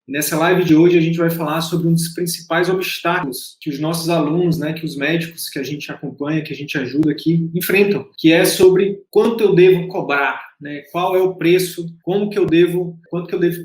E nessa live de hoje a gente vai falar sobre um dos principais obstáculos que os nossos alunos, né, que os médicos que a gente acompanha, que a gente ajuda aqui, enfrentam, que é sobre quanto eu devo cobrar, né, qual é o preço, quanto que eu devo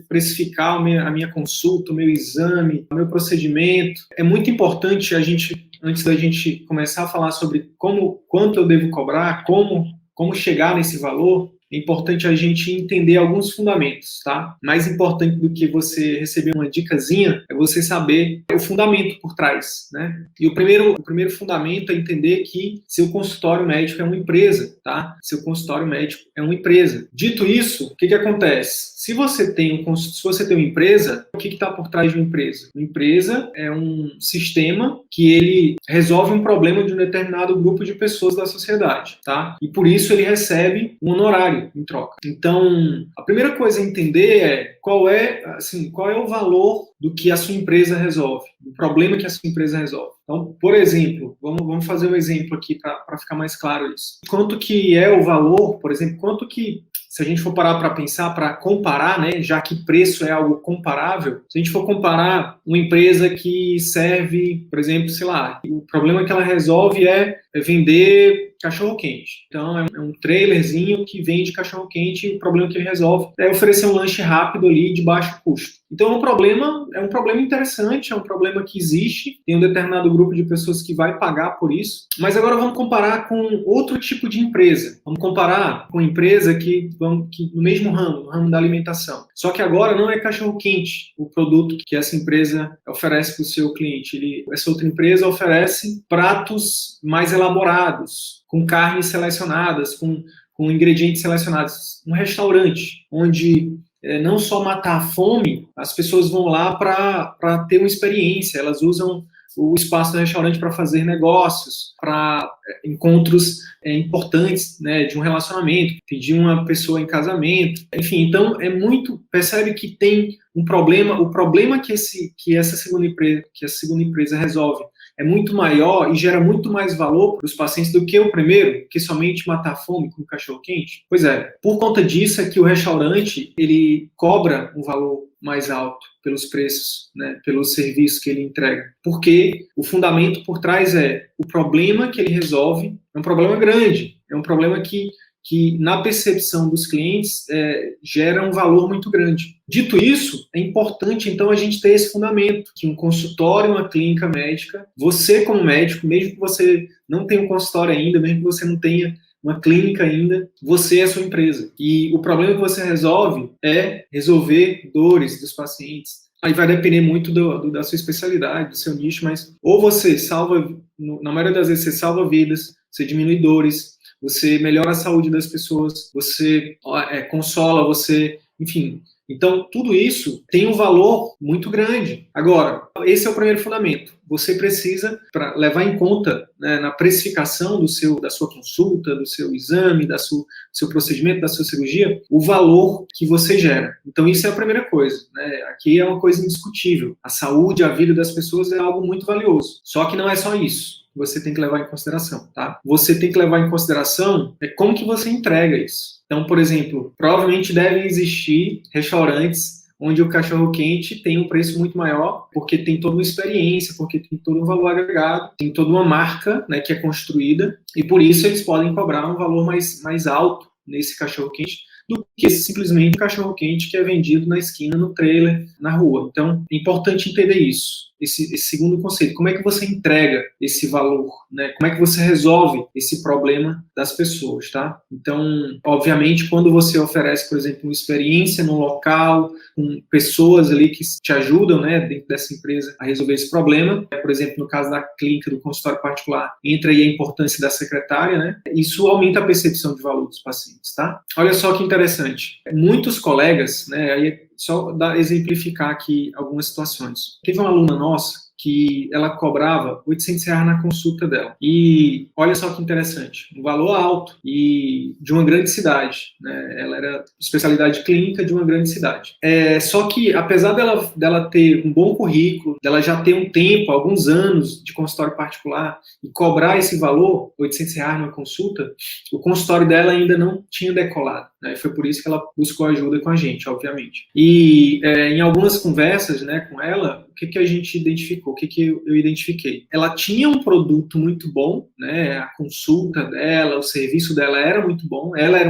precificar a minha consulta, o meu exame, o meu procedimento. É muito importante antes da gente começar a falar sobre quanto eu devo cobrar, como chegar nesse valor, é importante a gente entender alguns fundamentos, tá? Mais importante do que você receber uma dicasinha é você saber o fundamento por trás, né? E o primeiro fundamento é entender que seu consultório médico é uma empresa, tá? Seu consultório médico é uma empresa. Dito isso, o que acontece? Se você tem uma empresa, o que está por trás de uma empresa? Uma empresa é um sistema que ele resolve um problema de um determinado grupo de pessoas da sociedade, tá? E por isso ele recebe um honorário em troca. Então, a primeira coisa a entender é qual é o valor do que a sua empresa resolve, do problema que a sua empresa resolve. Então, por exemplo, vamos fazer um exemplo aqui para ficar mais claro isso. Quanto que é o valor, por exemplo, se a gente for parar para pensar, para comparar, né, já que preço é algo comparável, se a gente for comparar uma empresa que serve, por exemplo, sei lá, o problema que ela resolve é vender cachorro-quente. Então, é um trailerzinho que vende cachorro-quente e o problema que ele resolve é oferecer um lanche rápido ali de baixo custo. Então, é um problema interessante, é um problema que existe, tem um determinado grupo de pessoas que vai pagar por isso. Mas agora vamos comparar com outro tipo de empresa. Vamos comparar com empresa que no mesmo ramo, no ramo da alimentação. Só que agora não é cachorro-quente o produto que essa empresa oferece para o seu cliente. Essa outra empresa oferece pratos mais elaborados, com carnes selecionadas, com ingredientes selecionados. Um restaurante onde não só matar a fome, as pessoas vão lá para ter uma experiência, elas usam o espaço do restaurante para fazer negócios, para encontros importantes, né, de um relacionamento, pedir uma pessoa em casamento, enfim, então percebe que tem um problema, o problema que essa segunda empresa resolve é muito maior e gera muito mais valor para os pacientes do que o primeiro, que somente matar a fome com cachorro-quente. Pois é, por conta disso é que o restaurante, ele cobra um valor mais alto pelos preços, né, pelos serviços que ele entrega. Porque o fundamento por trás o problema que ele resolve é um problema grande, é um problema que na percepção dos clientes gera um valor muito grande. Dito isso, é importante, então, a gente ter esse fundamento, que um consultório, uma clínica médica, você como médico, mesmo que você não tenha um consultório ainda, mesmo que você não tenha uma clínica ainda, você é a sua empresa. E o problema que você resolve é resolver dores dos pacientes. Aí vai depender muito da sua especialidade, do seu nicho, mas ou você na maioria das vezes, você salva vidas, você diminui dores, você melhora a saúde das pessoas, você consola, enfim. Então, tudo isso tem um valor muito grande. Agora, esse é o primeiro fundamento. Você precisa, para levar em conta, né, na precificação da sua consulta, do seu exame, do seu procedimento, da sua cirurgia, o valor que você gera. Então, isso é a primeira coisa, né? Aqui é uma coisa indiscutível. A saúde, a vida das pessoas é algo muito valioso. Só que não é só isso. Você tem que levar em consideração, tá? Você tem que levar em consideração como que você entrega isso. Então, por exemplo, provavelmente devem existir restaurantes onde o cachorro-quente tem um preço muito maior, porque tem toda uma experiência, porque tem todo um valor agregado, tem toda uma marca, né, que é construída, e por isso eles podem cobrar um valor mais alto nesse cachorro-quente do que simplesmente um cachorro-quente que é vendido na esquina, no trailer, na rua. Então, é importante entender isso. Esse segundo conceito, como é que você entrega esse valor, né? Como é que você resolve esse problema das pessoas, tá? Então, obviamente, quando você oferece, por exemplo, uma experiência no local, com pessoas ali que te ajudam, né, dentro dessa empresa a resolver esse problema, por exemplo, no caso da clínica, do consultório particular, entra aí a importância da secretária, né? Isso aumenta a percepção de valor dos pacientes, tá? Olha só que interessante. Muitos colegas, né, aí só exemplificar aqui algumas situações. Teve uma aluna nossa que ela cobrava R$ 800 na consulta dela. E olha só que interessante, um valor alto e de uma grande cidade, né? Ela era especialidade clínica de uma grande cidade. Só que, apesar dela ter um bom currículo, dela já ter um tempo, alguns anos de consultório particular e cobrar esse valor, R$ 800 numa consulta, o consultório dela ainda não tinha decolado, né? Foi por isso que ela buscou ajuda com a gente, obviamente. E em algumas conversas, né, com ela, o que a gente identificou? O que eu identifiquei? Ela tinha um produto muito bom, né? A consulta dela, o serviço dela era muito bom. Ela é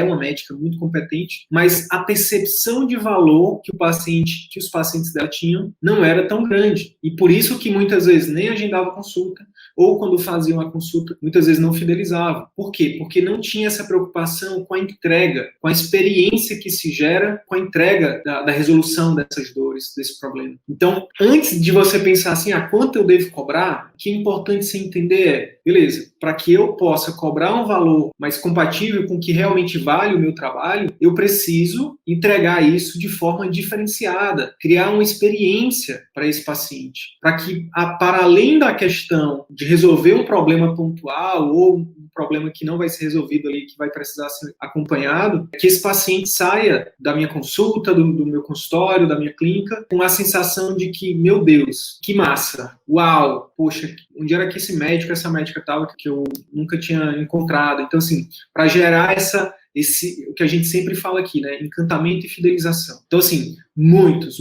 uma médica muito competente, mas a percepção de valor que os pacientes dela tinham não era tão grande. E por isso que muitas vezes nem agendava consulta, ou quando faziam a consulta, muitas vezes não fidelizavam. Por quê? Porque não tinha essa preocupação com a entrega, com a experiência que se gera com a entrega da resolução dessas dores, desse problema. Então, antes de você pensar assim, quanto eu devo cobrar, o que é importante você entender beleza, para que eu possa cobrar um valor mais compatível com o que realmente vale o meu trabalho, eu preciso entregar isso de forma diferenciada, criar uma experiência para esse paciente, para que, para além da questão de resolver um problema pontual ou um problema que não vai ser resolvido ali, que vai precisar ser acompanhado, que esse paciente saia da minha consulta, do meu consultório, da minha clínica, com a sensação de que, meu Deus, que massa, uau, poxa, onde era que essa médica estava que eu nunca tinha encontrado? Então, assim, para gerar o que a gente sempre fala aqui, né, encantamento e fidelização. Então, assim, muitos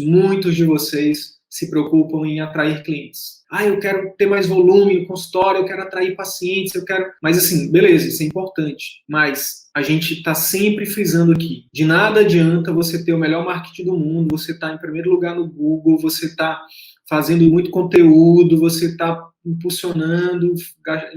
de vocês se preocupam em atrair clientes. Eu quero ter mais volume no consultório, eu quero atrair pacientes, Mas, assim, beleza, isso é importante. Mas a gente está sempre frisando aqui. De nada adianta você ter o melhor marketing do mundo, você está em primeiro lugar no Google, você está fazendo muito conteúdo, você está impulsionando,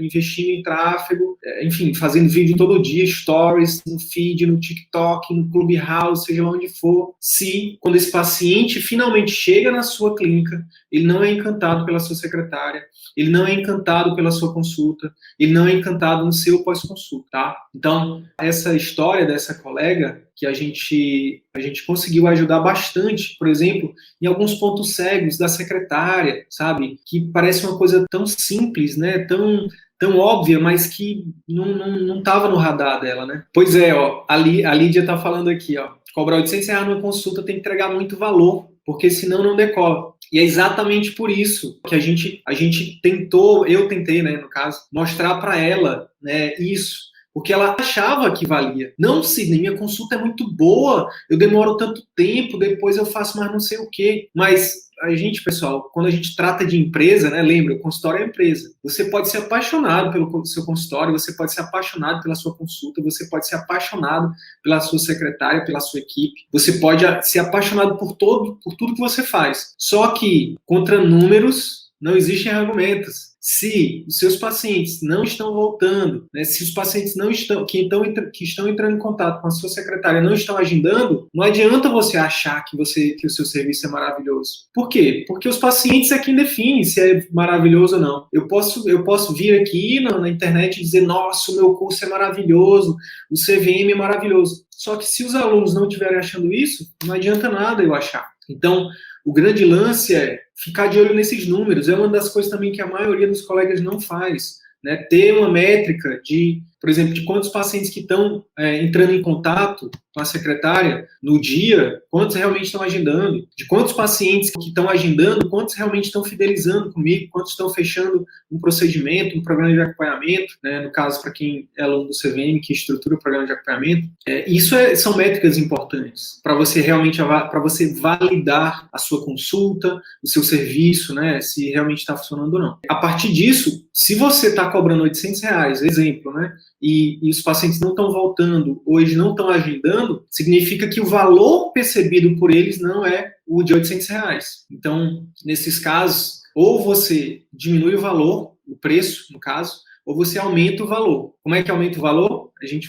investindo em tráfego, enfim, fazendo vídeo todo dia, stories, no feed, no TikTok, no Clubhouse, seja lá onde for. Se, quando esse paciente finalmente chega na sua clínica, ele não é encantado pela sua secretária, ele não é encantado pela sua consulta, ele não é encantado no seu pós-consulta, tá? Então, essa história dessa colega, que a gente conseguiu ajudar bastante, por exemplo, em alguns pontos cegos da secretária, sabe? Que parece uma coisa tão simples, né? Tão óbvia, mas que não estava no radar dela, né? Pois é, a Lídia está falando aqui, cobrar R$ 800 numa consulta tem que entregar muito valor, porque senão não decola. E é exatamente por isso que a gente tentou, eu tentei, né, no caso, mostrar para ela, né, isso. Porque ela achava que valia. Não, Sidney, minha consulta é muito boa, eu demoro tanto tempo, depois eu faço mais não sei o quê. Mas a gente, pessoal, quando a gente trata de empresa, né, lembra, o consultório é empresa. Você pode ser apaixonado pelo seu consultório, você pode ser apaixonado pela sua consulta, você pode ser apaixonado pela sua secretária, pela sua equipe, você pode ser apaixonado por tudo que você faz. Só que, contra números, não existem argumentos. Se os seus pacientes não estão voltando, né, se os pacientes que estão entrando em contato com a sua secretária não estão agendando, não adianta você achar que o seu serviço é maravilhoso. Por quê? Porque os pacientes é quem define se é maravilhoso ou não. Eu posso vir aqui na internet e dizer, nossa, o meu curso é maravilhoso, o CVM é maravilhoso. Só que se os alunos não estiverem achando isso, não adianta nada eu achar. Então, o grande lance é ficar de olho nesses números. É uma das coisas também que a maioria dos colegas não faz, né? Ter uma métrica por exemplo, de quantos pacientes que estão entrando em contato com a secretária no dia, quantos realmente estão agendando, de quantos pacientes que estão agendando, quantos realmente estão fidelizando comigo, quantos estão fechando um procedimento, um programa de acompanhamento, né? No caso, para quem é aluno do CVM, que estrutura o programa de acompanhamento. São métricas importantes para você realmente validar a sua consulta, o seu serviço, né? Se realmente está funcionando ou não. A partir disso, se você está cobrando R$ 800, exemplo, né? E os pacientes não estão voltando, ou eles não estão agendando, significa que o valor percebido por eles não é o de R$ 800. Então, nesses casos, ou você diminui o valor, o preço, no caso, ou você aumenta o valor. Como é que aumenta o valor? A gente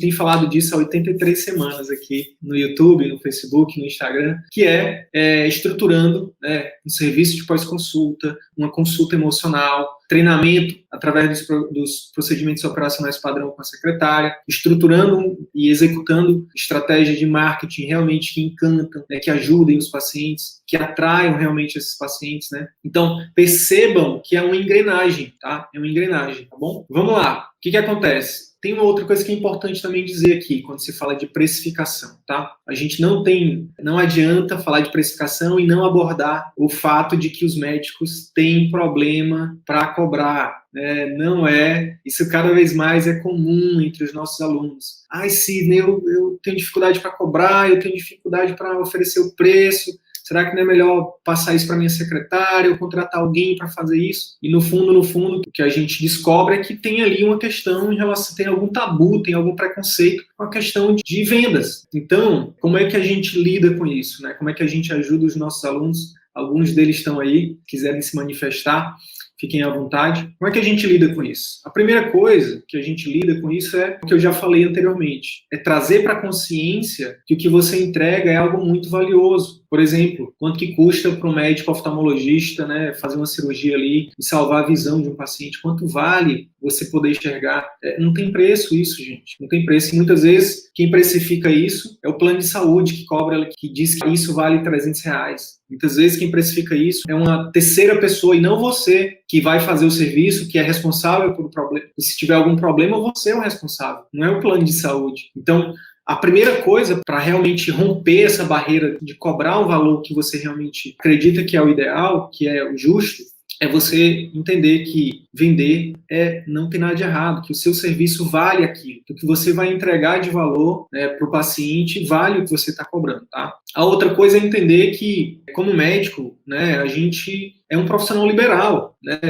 tem falado disso há 83 semanas aqui no YouTube, no Facebook, no Instagram, que é estruturando, né, um serviço de pós-consulta, uma consulta emocional, treinamento através dos procedimentos operacionais padrão com a secretária, estruturando e executando estratégias de marketing realmente que encantam, né, que ajudem os pacientes, que atraiam realmente esses pacientes, né? Então, percebam que é uma engrenagem, tá? É uma engrenagem, tá bom? Vamos lá. O que acontece? Tem uma outra coisa que é importante também dizer aqui, quando se fala de precificação, tá? A gente não adianta falar de precificação e não abordar o fato de que os médicos têm problema para cobrar, né? Não é, isso cada vez mais é comum entre os nossos alunos. Ai, Sidney, eu tenho dificuldade para cobrar, eu tenho dificuldade para oferecer o preço. Será que não é melhor passar isso para minha secretária ou contratar alguém para fazer isso? E no fundo, o que a gente descobre é que tem ali uma questão em relação, tem algum tabu, tem algum preconceito com a questão de vendas. Então, como é que a gente lida com isso, né? Como é que a gente ajuda os nossos alunos? Alguns deles estão aí, quiserem se manifestar, fiquem à vontade. Como é que a gente lida com isso? A primeira coisa que a gente lida com isso é o que eu já falei anteriormente, é trazer para a consciência que o que você entrega é algo muito valioso. Por exemplo, quanto que custa para um médico oftalmologista, né, fazer uma cirurgia ali e salvar a visão de um paciente? Quanto vale você poder enxergar? Não tem preço isso, gente. Não tem preço. E muitas vezes, quem precifica isso é o plano de saúde que cobra, que diz que isso vale R$300. Muitas vezes, quem precifica isso é uma terceira pessoa e não você que vai fazer o serviço, que é responsável por problema. Se tiver algum problema, você é o responsável. Não é o plano de saúde. Então, a primeira coisa para realmente romper essa barreira de cobrar um valor que você realmente acredita que é o ideal, que é o justo, é você entender que vender não tem nada de errado, que o seu serviço vale aquilo, que o que você vai entregar de valor, né, para o paciente vale o que você está cobrando, tá? A outra coisa é entender que, como médico, né, a gente é um profissional liberal, né?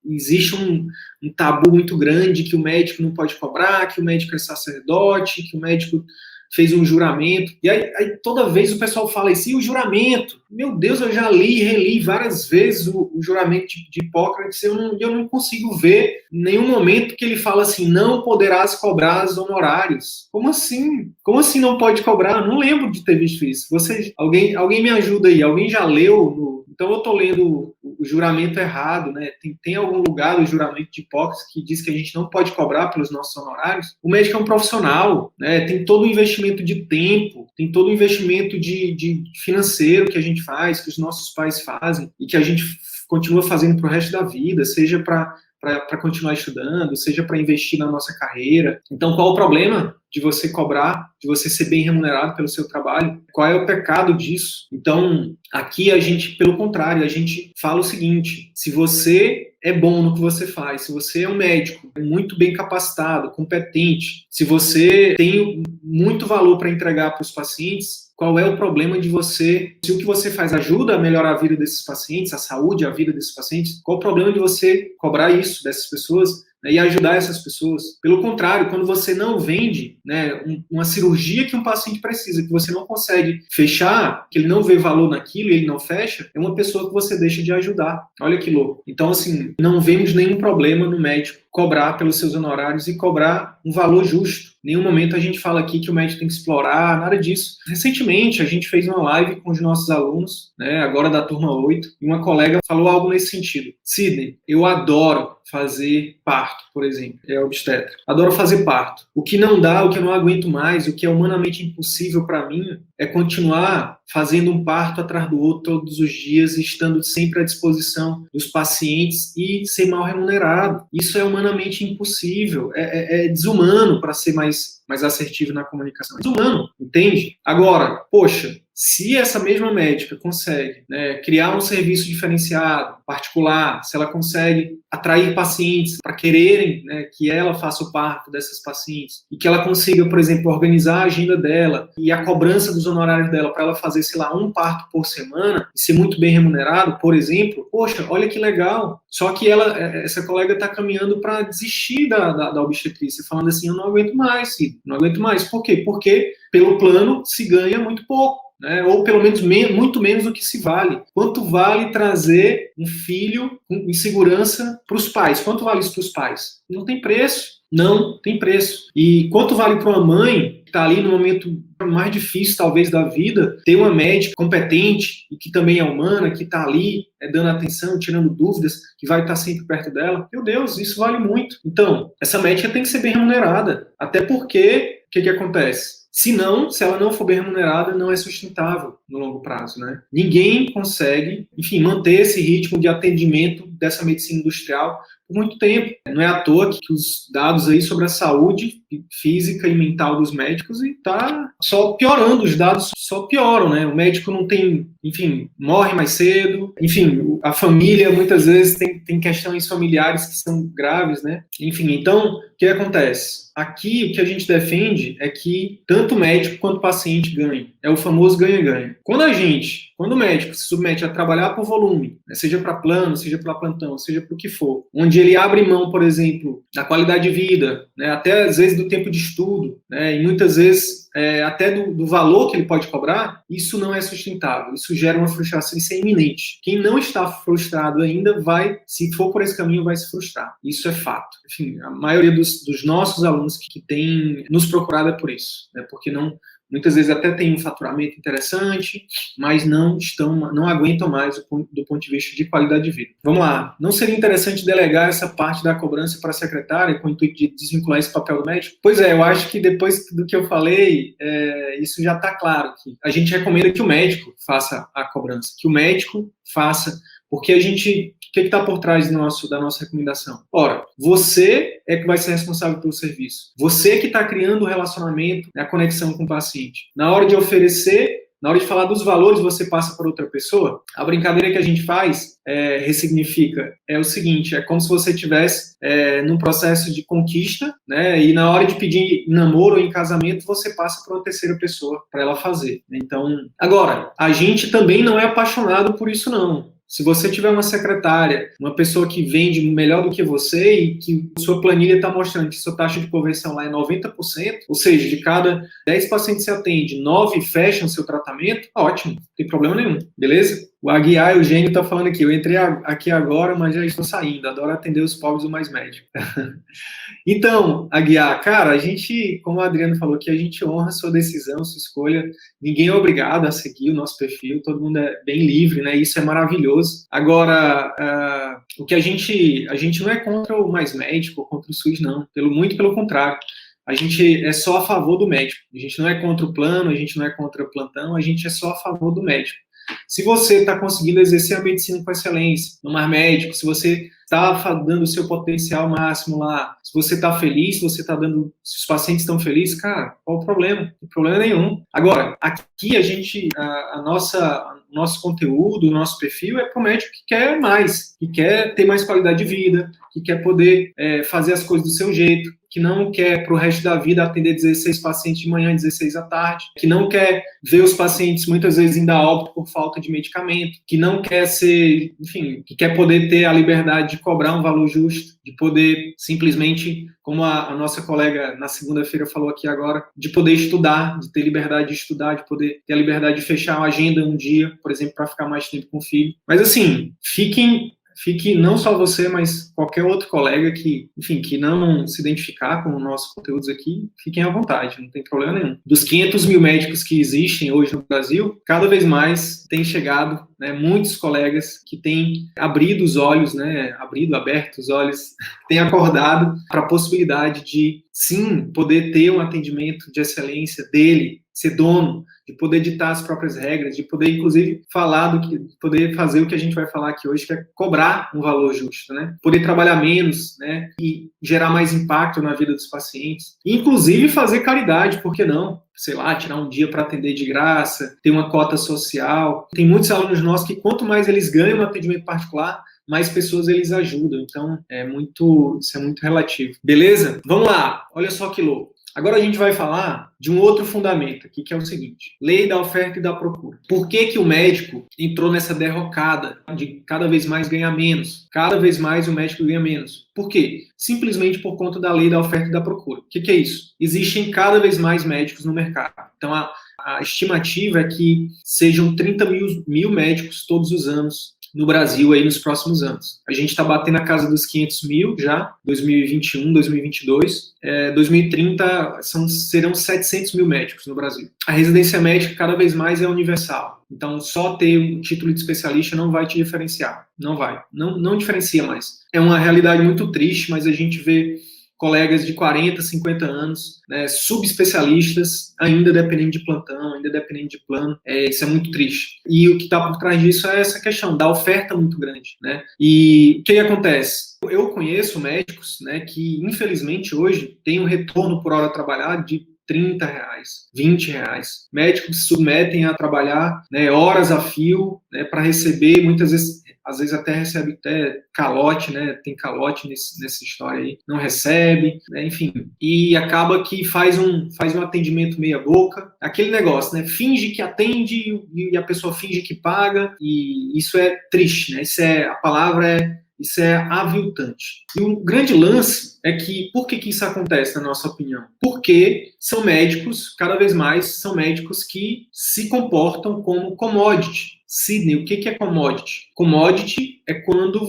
Existe um tabu muito grande que o médico não pode cobrar, que o médico é sacerdote, que o médico fez um juramento. E aí toda vez o pessoal fala isso, e o juramento? Meu Deus, eu já li e reli várias vezes o juramento de Hipócrates, eu não consigo ver em nenhum momento que ele fala assim, não poderás cobrar os honorários. Como assim? Como assim não pode cobrar? Eu não lembro de ter visto isso. Alguém me ajuda aí, alguém já leu Então eu estou lendo o juramento errado, né? Tem algum lugar do juramento de Hipócrates que diz que a gente não pode cobrar pelos nossos honorários? O médico é um profissional, né? Tem todo o investimento de tempo, tem todo o investimento de financeiro que a gente faz, que os nossos pais fazem e que a gente continua fazendo para o resto da vida, seja para continuar estudando, seja para investir na nossa carreira. Então, qual o problema de você cobrar, de você ser bem remunerado pelo seu trabalho? Qual é o pecado disso? Então, aqui a gente, pelo contrário, a gente fala o seguinte, se você é bom no que você faz, se você é um médico muito bem capacitado, competente, se você tem muito valor para entregar para os pacientes, qual é o problema de você, se o que você faz ajuda a melhorar a vida desses pacientes, a saúde, a vida desses pacientes, qual o problema de você cobrar isso dessas pessoas, né, e ajudar essas pessoas? Pelo contrário, quando você não vende, né, uma cirurgia que um paciente precisa, que você não consegue fechar, que ele não vê valor naquilo e ele não fecha, é uma pessoa que você deixa de ajudar. Olha que louco. Então, assim, não vemos nenhum problema no médico cobrar pelos seus honorários e cobrar um valor justo. Em nenhum momento a gente fala aqui que o médico tem que explorar, nada disso. Recentemente, a gente fez uma live com os nossos alunos, né, agora da turma 8, e uma colega falou algo nesse sentido. Sidney, eu adoro fazer parto, por exemplo, é obstetra. Adoro fazer parto. O que não dá, o que eu não aguento mais, o que é humanamente impossível para mim é continuar fazendo um parto atrás do outro todos os dias, estando sempre à disposição dos pacientes e ser mal remunerado. Isso é humanamente impossível, é desumano, para ser mais assertivo na comunicação. É desumano, entende? Agora, poxa, se essa mesma médica consegue, né, criar um serviço diferenciado, particular, se ela consegue atrair pacientes para quererem, né, que ela faça o parto dessas pacientes e que ela consiga, por exemplo, organizar a agenda dela e a cobrança dos honorários dela para ela fazer, sei lá, um parto por semana e ser muito bem remunerado, por exemplo, poxa, olha que legal. Só que essa colega está caminhando para desistir da obstetrícia, falando assim, eu não aguento mais, Cid, não aguento mais. Por quê? Porque pelo plano se ganha muito pouco. Né, ou pelo menos muito menos do que se vale. Quanto vale trazer um filho em segurança para os pais? Quanto vale isso para os pais? Não tem preço. Não tem preço. E quanto vale para uma mãe está ali no momento mais difícil, talvez, da vida, ter uma médica competente e que também é humana, que está ali dando atenção, tirando dúvidas, que vai estar sempre perto dela, meu Deus, isso vale muito. Então, essa médica tem que ser bem remunerada, até porque, o que acontece? Se ela não for bem remunerada, não é sustentável no longo prazo, né? Ninguém consegue, enfim, manter esse ritmo de atendimento dessa medicina industrial por muito tempo. Não é à toa que os dados aí sobre a saúde física e mental dos médicos está só piorando, os dados só pioram, né? O médico não tem, enfim, morre mais cedo, enfim, a família muitas vezes tem questões familiares que são graves, né? Enfim, então, o que acontece? Aqui, o que a gente defende é que tanto o médico quanto o paciente ganhem. É o famoso ganha-ganha. Quando o médico se submete a trabalhar por volume, né, seja para plano, seja para plantão, seja para o que for, onde ele abre mão, por exemplo, da qualidade de vida, né, até às vezes do tempo de estudo, né, e muitas vezes até do valor que ele pode cobrar, isso não é sustentável. Isso gera uma frustração, isso é iminente. Quem não está frustrado ainda vai, se for por esse caminho, vai se frustrar. Isso é fato. Enfim, a maioria dos nossos alunos que têm nos procurado é por isso, né, porque muitas vezes até tem um faturamento interessante, mas não aguentam mais do ponto de vista de qualidade de vida. Vamos lá. Não seria interessante delegar essa parte da cobrança para a secretária com o intuito de desvincular esse papel do médico? Pois é, eu acho que depois do que eu falei, isso já está claro. Que a gente recomenda que o médico faça a cobrança, que o médico faça, porque o que está por trás da nossa recomendação? Ora, você é que vai ser responsável pelo serviço. Você que está criando o relacionamento, a conexão com o paciente. Na hora de oferecer, na hora de falar dos valores, você passa para outra pessoa. A brincadeira que a gente faz, ressignifica, é o seguinte, é como se você estivesse num processo de conquista, né, e na hora de pedir namoro ou em casamento, você passa para uma terceira pessoa, para ela fazer. Então, agora, a gente também não é apaixonado por isso, não. Se você tiver uma secretária, uma pessoa que vende melhor do que você e que sua planilha está mostrando que sua taxa de conversão lá é 90%, ou seja, de cada 10 pacientes que você atende, 9 fecham seu tratamento, ótimo, não tem problema nenhum, beleza? O Aguiar, o Gênio, está falando aqui, eu entrei aqui agora, mas já estou saindo, adoro atender os pobres do mais médico. Então, Aguiar, cara, a gente, como o Adriano falou aqui, a gente honra sua decisão, sua escolha, ninguém é obrigado a seguir o nosso perfil, todo mundo é bem livre, né, isso é maravilhoso. Agora, o que a gente não é contra o mais médico ou contra o SUS, não, muito pelo contrário. A gente é só a favor do médico, a gente não é contra o plano, a gente não é contra o plantão, a gente é só a favor do médico. Se você está conseguindo exercer a medicina com excelência, no mar médico, se você está dando o seu potencial máximo lá, se você está feliz, se os pacientes estão felizes, cara, qual o problema? Não tem problema nenhum. Agora, aqui nosso conteúdo, o nosso perfil é para o médico que quer mais, que quer ter mais qualidade de vida, que quer poder fazer as coisas do seu jeito, que não quer para o resto da vida atender 16 pacientes de manhã e 16 à tarde, que não quer ver os pacientes muitas vezes ainda a óbito por falta de medicamento, que não quer ser, enfim, que quer poder ter a liberdade de cobrar um valor justo, de poder simplesmente, como a nossa colega na segunda-feira falou aqui agora, de poder estudar, de ter liberdade de estudar, de poder ter a liberdade de fechar uma agenda um dia, por exemplo, para ficar mais tempo com o filho. Mas assim, fique não só você, mas qualquer outro colega que não se identificar com os nossos conteúdos aqui, fiquem à vontade, não tem problema nenhum. Dos 500 mil médicos que existem hoje no Brasil, cada vez mais tem chegado, né, muitos colegas que têm aberto os olhos, têm acordado para a possibilidade de, sim, poder ter um atendimento de excelência dele, ser dono, de poder ditar as próprias regras, de poder, inclusive, poder fazer o que a gente vai falar aqui hoje, que é cobrar um valor justo, né? Poder trabalhar menos, né? E gerar mais impacto na vida dos pacientes. Inclusive, fazer caridade, por que não? Sei lá, tirar um dia para atender de graça, ter uma cota social. Tem muitos alunos nossos que, quanto mais eles ganham no atendimento particular, mais pessoas eles ajudam. Então, isso é muito relativo. Beleza? Vamos lá. Olha só que louco. Agora a gente vai falar de um outro fundamento aqui, que é o seguinte: lei da oferta e da procura. Por que o médico entrou nessa derrocada de cada vez mais ganhar menos? Cada vez mais o médico ganha menos. Por quê? Simplesmente por conta da lei da oferta e da procura. O que é isso? Existem cada vez mais médicos no mercado. Então, a estimativa é que sejam 30 mil médicos todos os anos no Brasil aí nos próximos anos. A gente está batendo a casa dos 500 mil já, 2021, 2022. 2030 serão 700 mil médicos no Brasil. A residência médica cada vez mais é universal. Então, só ter o título de especialista não vai te diferenciar. Não vai. Não diferencia mais. É uma realidade muito triste, mas a gente vê colegas de 40, 50 anos, né, subespecialistas, ainda dependendo de plantão, ainda dependendo de plano. Isso é muito triste. E o que está por trás disso é essa questão da oferta muito grande, né? E o que acontece? Eu conheço médicos, né, que, infelizmente, hoje têm um retorno por hora trabalhada de R$30, R$20. Médicos se submetem a trabalhar, né, horas a fio, né, para receber, muitas vezes, às vezes até recebe calote, né, tem calote nessa história aí, não recebe, né, enfim, e acaba que faz um atendimento meia boca, aquele negócio, né, finge que atende e a pessoa finge que paga, e isso é triste, né, isso é aviltante. E o grande lance é que, por que isso acontece, na nossa opinião? Porque são médicos, cada vez mais, são médicos que se comportam como commodity. Sidney, o que é commodity? Commodity é quando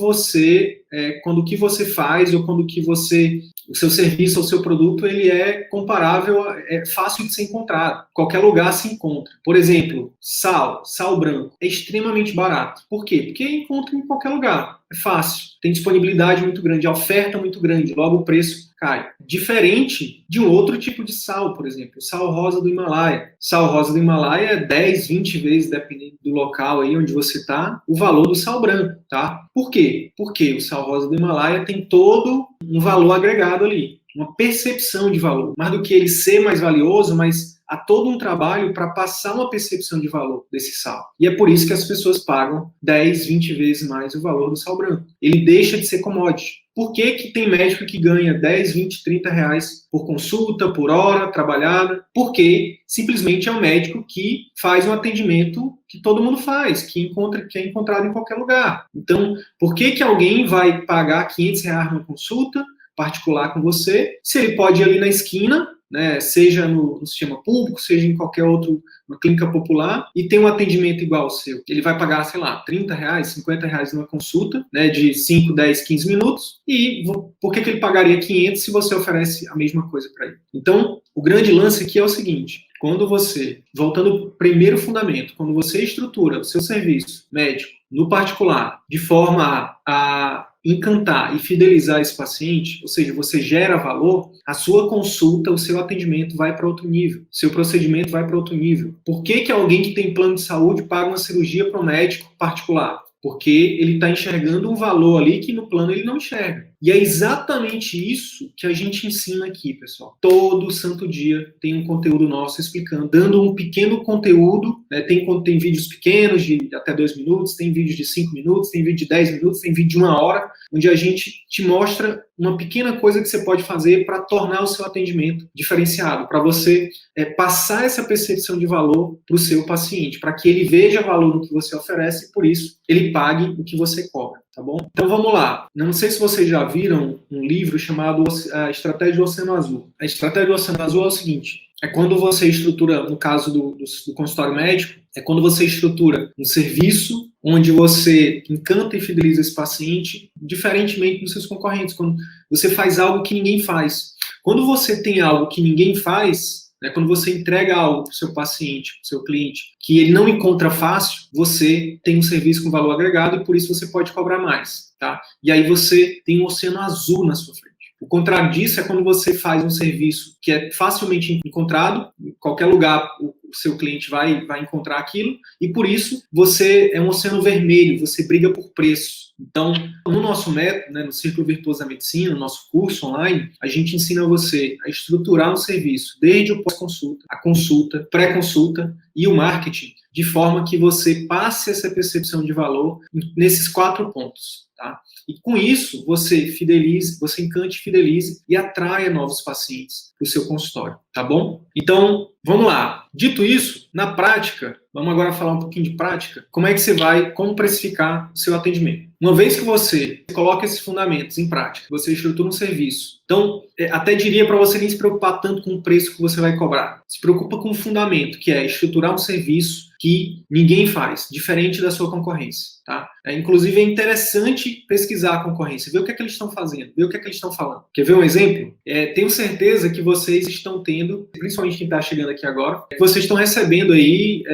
quando o que você faz ou quando o seu serviço ou o seu produto, ele é comparável, é fácil de ser encontrado. Qualquer lugar se encontra. Por exemplo, sal branco, é extremamente barato. Por quê? Porque encontra em qualquer lugar. É fácil, tem disponibilidade muito grande, a oferta muito grande, logo o preço cai. Diferente de um outro tipo de sal, por exemplo, sal rosa do Himalaia. Sal rosa do Himalaia é 10, 20 vezes, dependendo do local aí onde você está, o valor do sal branco, tá? Por quê? Porque o sal rosa do Himalaia tem todo um valor agregado ali, uma percepção de valor. Mais do que ele ser mais valioso, mas há todo um trabalho para passar uma percepção de valor desse sal. E é por isso que as pessoas pagam 10, 20 vezes mais o valor do sal branco. Ele deixa de ser commodity. Por que tem médico que ganha 10, 20, R$30 por consulta, por hora trabalhada? Porque simplesmente é um médico que faz um atendimento que todo mundo faz, que é encontrado em qualquer lugar. Então, por que alguém vai pagar R$500 numa consulta particular com você, se ele pode ir ali na esquina, né, seja no sistema público, seja em qualquer outra clínica popular, e tem um atendimento igual ao seu? Ele vai pagar, sei lá, R$30, R$50 numa consulta, né, de 5, 10, 15 minutos, e por que ele pagaria 500 se você oferece a mesma coisa para ele? Então, o grande lance aqui é o seguinte: quando você, voltando ao primeiro fundamento, quando você estrutura o seu serviço médico no particular de forma a encantar e fidelizar esse paciente, ou seja, você gera valor, a sua consulta, o seu atendimento vai para outro nível, o seu procedimento vai para outro nível. Por que alguém que tem plano de saúde paga uma cirurgia para um médico particular? Porque ele está enxergando um valor ali que no plano ele não enxerga. E é exatamente isso que a gente ensina aqui, pessoal. Todo santo dia tem um conteúdo nosso explicando, dando um pequeno conteúdo, né? Tem vídeos pequenos de até 2 minutos, tem vídeos de 5 minutos, tem vídeo de 10 minutos, tem vídeo de 1 hora, onde a gente te mostra uma pequena coisa que você pode fazer para tornar o seu atendimento diferenciado, para você passar essa percepção de valor para o seu paciente, para que ele veja valor no que você oferece e, por isso, ele pague o que você cobra, tá bom? Então, vamos lá. Não sei se vocês já viram um livro chamado A Estratégia do Oceano Azul. A Estratégia do Oceano Azul é o seguinte: é quando você estrutura, no caso do consultório médico, é quando você estrutura um serviço onde você encanta e fideliza esse paciente, diferentemente dos seus concorrentes, quando você faz algo que ninguém faz. Quando você tem algo que ninguém faz, né, quando você entrega algo para o seu paciente, para o seu cliente, que ele não encontra fácil, você tem um serviço com valor agregado e por isso você pode cobrar mais, tá? E aí você tem um oceano azul na sua frente. O contrário disso é quando você faz um serviço que é facilmente encontrado, em qualquer lugar o seu cliente vai encontrar aquilo, e por isso você é um oceano vermelho, você briga por preço. Então, no nosso método, né, no Círculo Virtuoso da Medicina, no nosso curso online, a gente ensina você a estruturar um serviço, desde o pós-consulta, a consulta, pré-consulta e o marketing, de forma que você passe essa percepção de valor nesses 4 pontos, tá? E com isso, você fidelize, você encante, fidelize e atraia novos pacientes para o seu consultório, tá bom? Então, vamos lá. Dito isso, na prática, vamos agora falar um pouquinho de prática. Como precificar o seu atendimento? Uma vez que você coloca esses fundamentos em prática, você estrutura um serviço. Então, até diria para você nem se preocupar tanto com o preço que você vai cobrar. Se preocupa com o fundamento, que é estruturar um serviço que ninguém faz, diferente da sua concorrência, tá? Inclusive, é interessante pesquisar a concorrência, ver o que é que eles estão fazendo, ver o que é que eles estão falando. Quer ver um exemplo? Tenho certeza que vocês estão tendo, principalmente quem está chegando aqui agora, que vocês estão recebendo aí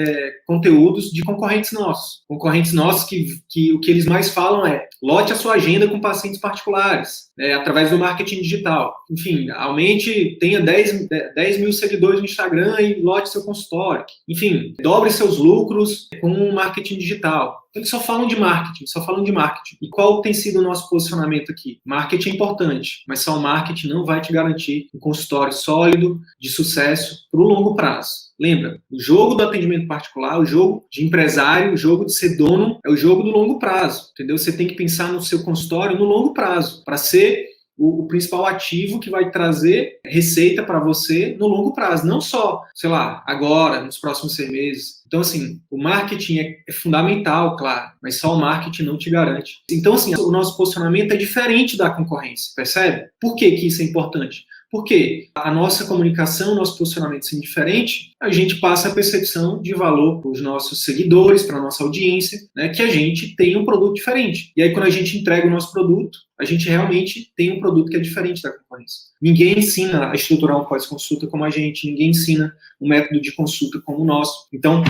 conteúdos de concorrentes nossos. Concorrentes nossos que o que eles mais falam é: lote a sua agenda com pacientes particulares, através do marketing digital. Enfim, aumente, tenha 10 mil seguidores no Instagram e lote seu consultório. Enfim, dobre seus lucros com o marketing digital. Eles só falam de marketing, só falam de marketing. E qual tem sido o nosso posicionamento aqui? Marketing é importante, mas só o marketing não vai te garantir um consultório sólido, de sucesso, para o longo prazo. Lembra, o jogo do atendimento particular, o jogo de empresário, o jogo de ser dono, é o jogo do longo prazo, entendeu? Você tem que pensar no seu consultório no longo prazo, para ser o principal ativo que vai trazer receita para você no longo prazo, não só, sei lá, agora, nos próximos 6 meses. Então, assim, o marketing é fundamental, claro, mas só o marketing não te garante. Então, assim, o nosso posicionamento é diferente da concorrência, percebe? Por que isso é importante? Porque a nossa comunicação, o nosso posicionamento sendo diferente, a gente passa a percepção de valor para os nossos seguidores, para a nossa audiência, né, que a gente tem um produto diferente. E aí, quando a gente entrega o nosso produto, a gente realmente tem um produto que é diferente da concorrência. Ninguém ensina a estruturar um pós-consulta como a gente, ninguém ensina um método de consulta como o nosso. Então,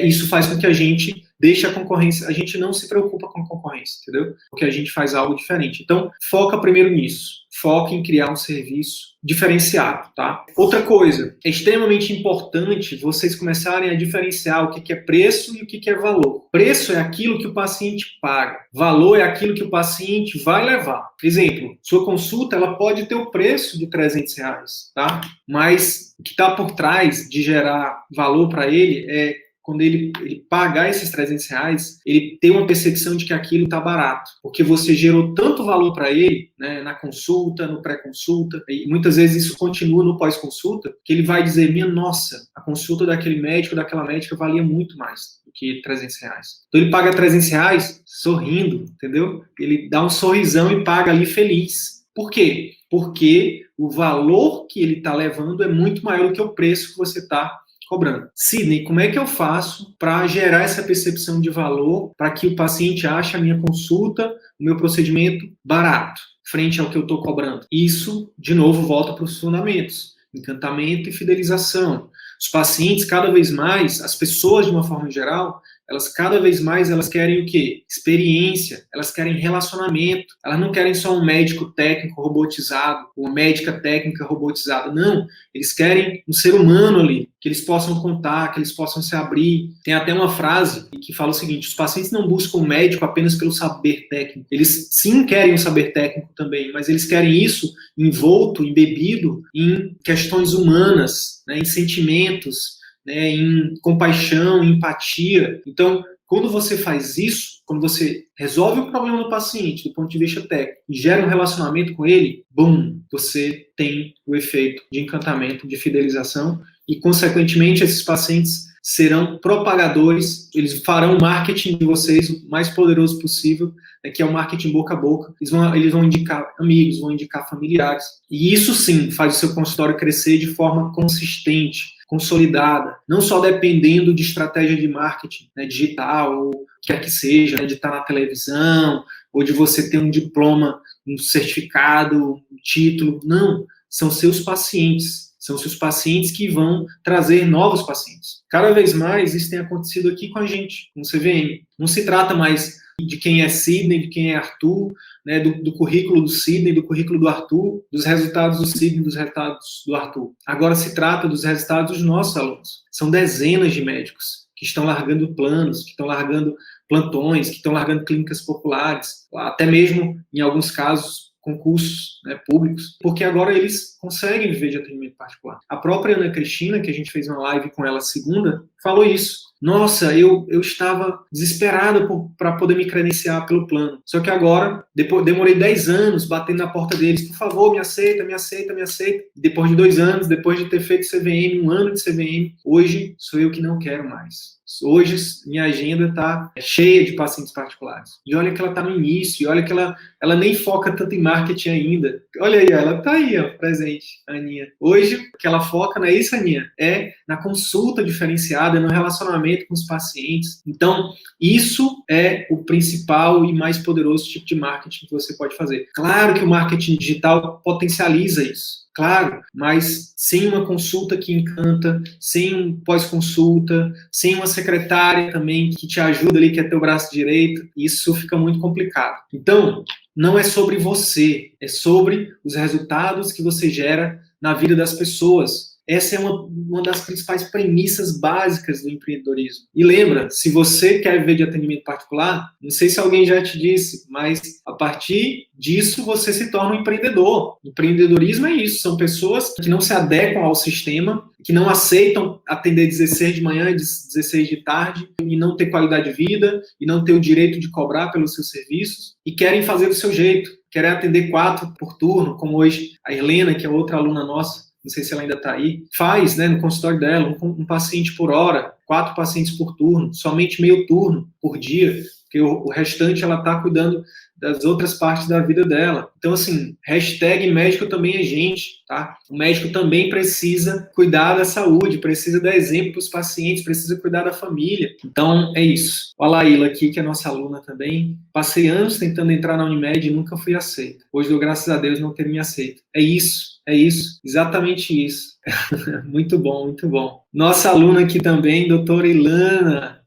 isso faz com que a gente deixe a concorrência, a gente não se preocupa com a concorrência, entendeu? Porque a gente faz algo diferente. Então, foca primeiro nisso. Foca em criar um serviço diferenciado, tá? Outra coisa, é extremamente importante vocês começarem a diferenciar o que é preço e o que é valor. Preço é aquilo que o paciente paga. Valor é aquilo que o paciente vai levar. Exemplo, sua consulta, ela pode ter o preço de R$300, tá? Mas o que está por trás de gerar valor para ele é quando ele pagar esses R$300, ele tem uma percepção de que aquilo está barato, porque você gerou tanto valor para ele, né, na consulta, no pré-consulta, e muitas vezes isso continua no pós-consulta, que ele vai dizer: minha nossa, a consulta daquele médico, daquela médica valia muito mais do que R$300. Então ele paga R$300 sorrindo, entendeu? Ele dá um sorrisão e paga ali feliz. Por quê? Porque o valor que ele está levando é muito maior do que o preço que você está cobrando. Sidney, como é que eu faço para gerar essa percepção de valor para que o paciente ache a minha consulta, o meu procedimento barato, frente ao que eu estou cobrando? Isso, de novo, volta para os fundamentos: encantamento e fidelização. Os pacientes, cada vez mais, as pessoas, de uma forma geral, elas cada vez mais elas querem o quê? Experiência, elas querem relacionamento, elas não querem só um médico técnico robotizado, uma médica técnica robotizada, não, eles querem um ser humano ali, que eles possam contar, que eles possam se abrir. Tem até uma frase que fala o seguinte: os pacientes não buscam um médico apenas pelo saber técnico, eles sim querem um saber técnico também, mas eles querem isso envolto, embebido em questões humanas, né, em sentimentos, né, em compaixão, empatia. Então, quando você faz isso, quando você resolve o problema do paciente do ponto de vista técnico e gera um relacionamento com ele, bum, você tem o efeito de encantamento, de fidelização, e, consequentemente, esses pacientes serão propagadores, eles farão o marketing de vocês o mais poderoso possível, que é o marketing boca a boca. Eles vão indicar amigos, vão indicar familiares. E isso sim faz o seu consultório crescer de forma consistente, consolidada, não só dependendo de estratégia de marketing, né, digital, ou quer que seja, né, de estar na televisão, ou de você ter um diploma, um certificado, um título. Não, são seus pacientes. São seus pacientes que vão trazer novos pacientes. Cada vez mais isso tem acontecido aqui com a gente, no CVM. Não se trata mais de quem é Sidney, de quem é Arthur, né, do currículo do Sidney, do currículo do Arthur, dos resultados do Sidney, dos resultados do Arthur. Agora se trata dos resultados dos nossos alunos. São dezenas de médicos que estão largando planos, que estão largando plantões, que estão largando clínicas populares, até mesmo, em alguns casos, concursos, né, públicos, porque agora eles conseguem viver de atendimento particular. A própria Ana Cristina, que a gente fez uma live com ela segunda, falou isso. Nossa, eu estava desesperada para poder me credenciar pelo plano. Só que agora, demorei 10 anos batendo na porta deles: por favor, me aceita, me aceita, me aceita. Depois de 2 anos, depois de ter feito CVM, 1 ano de CVM, hoje sou eu que não quero mais. Hoje, minha agenda está cheia de pacientes particulares. E olha que ela está no início, e olha que ela nem foca tanto em marketing ainda. Olha aí, ela está aí, ó, presente, a Aninha. Hoje, o que ela foca não é isso, Aninha, é na consulta diferenciada, no relacionamento com os pacientes. Então, isso é o principal e mais poderoso tipo de marketing que você pode fazer. Claro que o marketing digital potencializa isso. Claro, mas sem uma consulta que encanta, sem um pós-consulta, sem uma secretária também que te ajuda ali, que é teu braço direito, isso fica muito complicado. Então, não é sobre você, é sobre os resultados que você gera na vida das pessoas. Essa é uma das principais premissas básicas do empreendedorismo. E lembra, se você quer viver de atendimento particular, não sei se alguém já te disse, mas a partir disso você se torna um empreendedor. Empreendedorismo é isso, são pessoas que não se adequam ao sistema, que não aceitam atender 16 de manhã e 16 de tarde, e não ter qualidade de vida, e não ter o direito de cobrar pelos seus serviços, e querem fazer do seu jeito, querem atender 4 por turno, como hoje a Helena, que é outra aluna nossa, não sei se ela ainda está aí, faz, né, no consultório dela, um paciente por hora, 4 pacientes por turno, somente meio turno por dia, porque o restante ela está cuidando das outras partes da vida dela. Então, assim, hashtag médico também é gente, tá? O médico também precisa cuidar da saúde, precisa dar exemplo para os pacientes, precisa cuidar da família. Então, é isso. Olha a Laíla aqui, que é nossa aluna também. Passei anos tentando entrar na Unimed e nunca fui aceita. Hoje, dou graças a Deus não ter me aceito. É isso, exatamente isso. Muito bom, muito bom. Nossa aluna aqui também, doutora Ilana,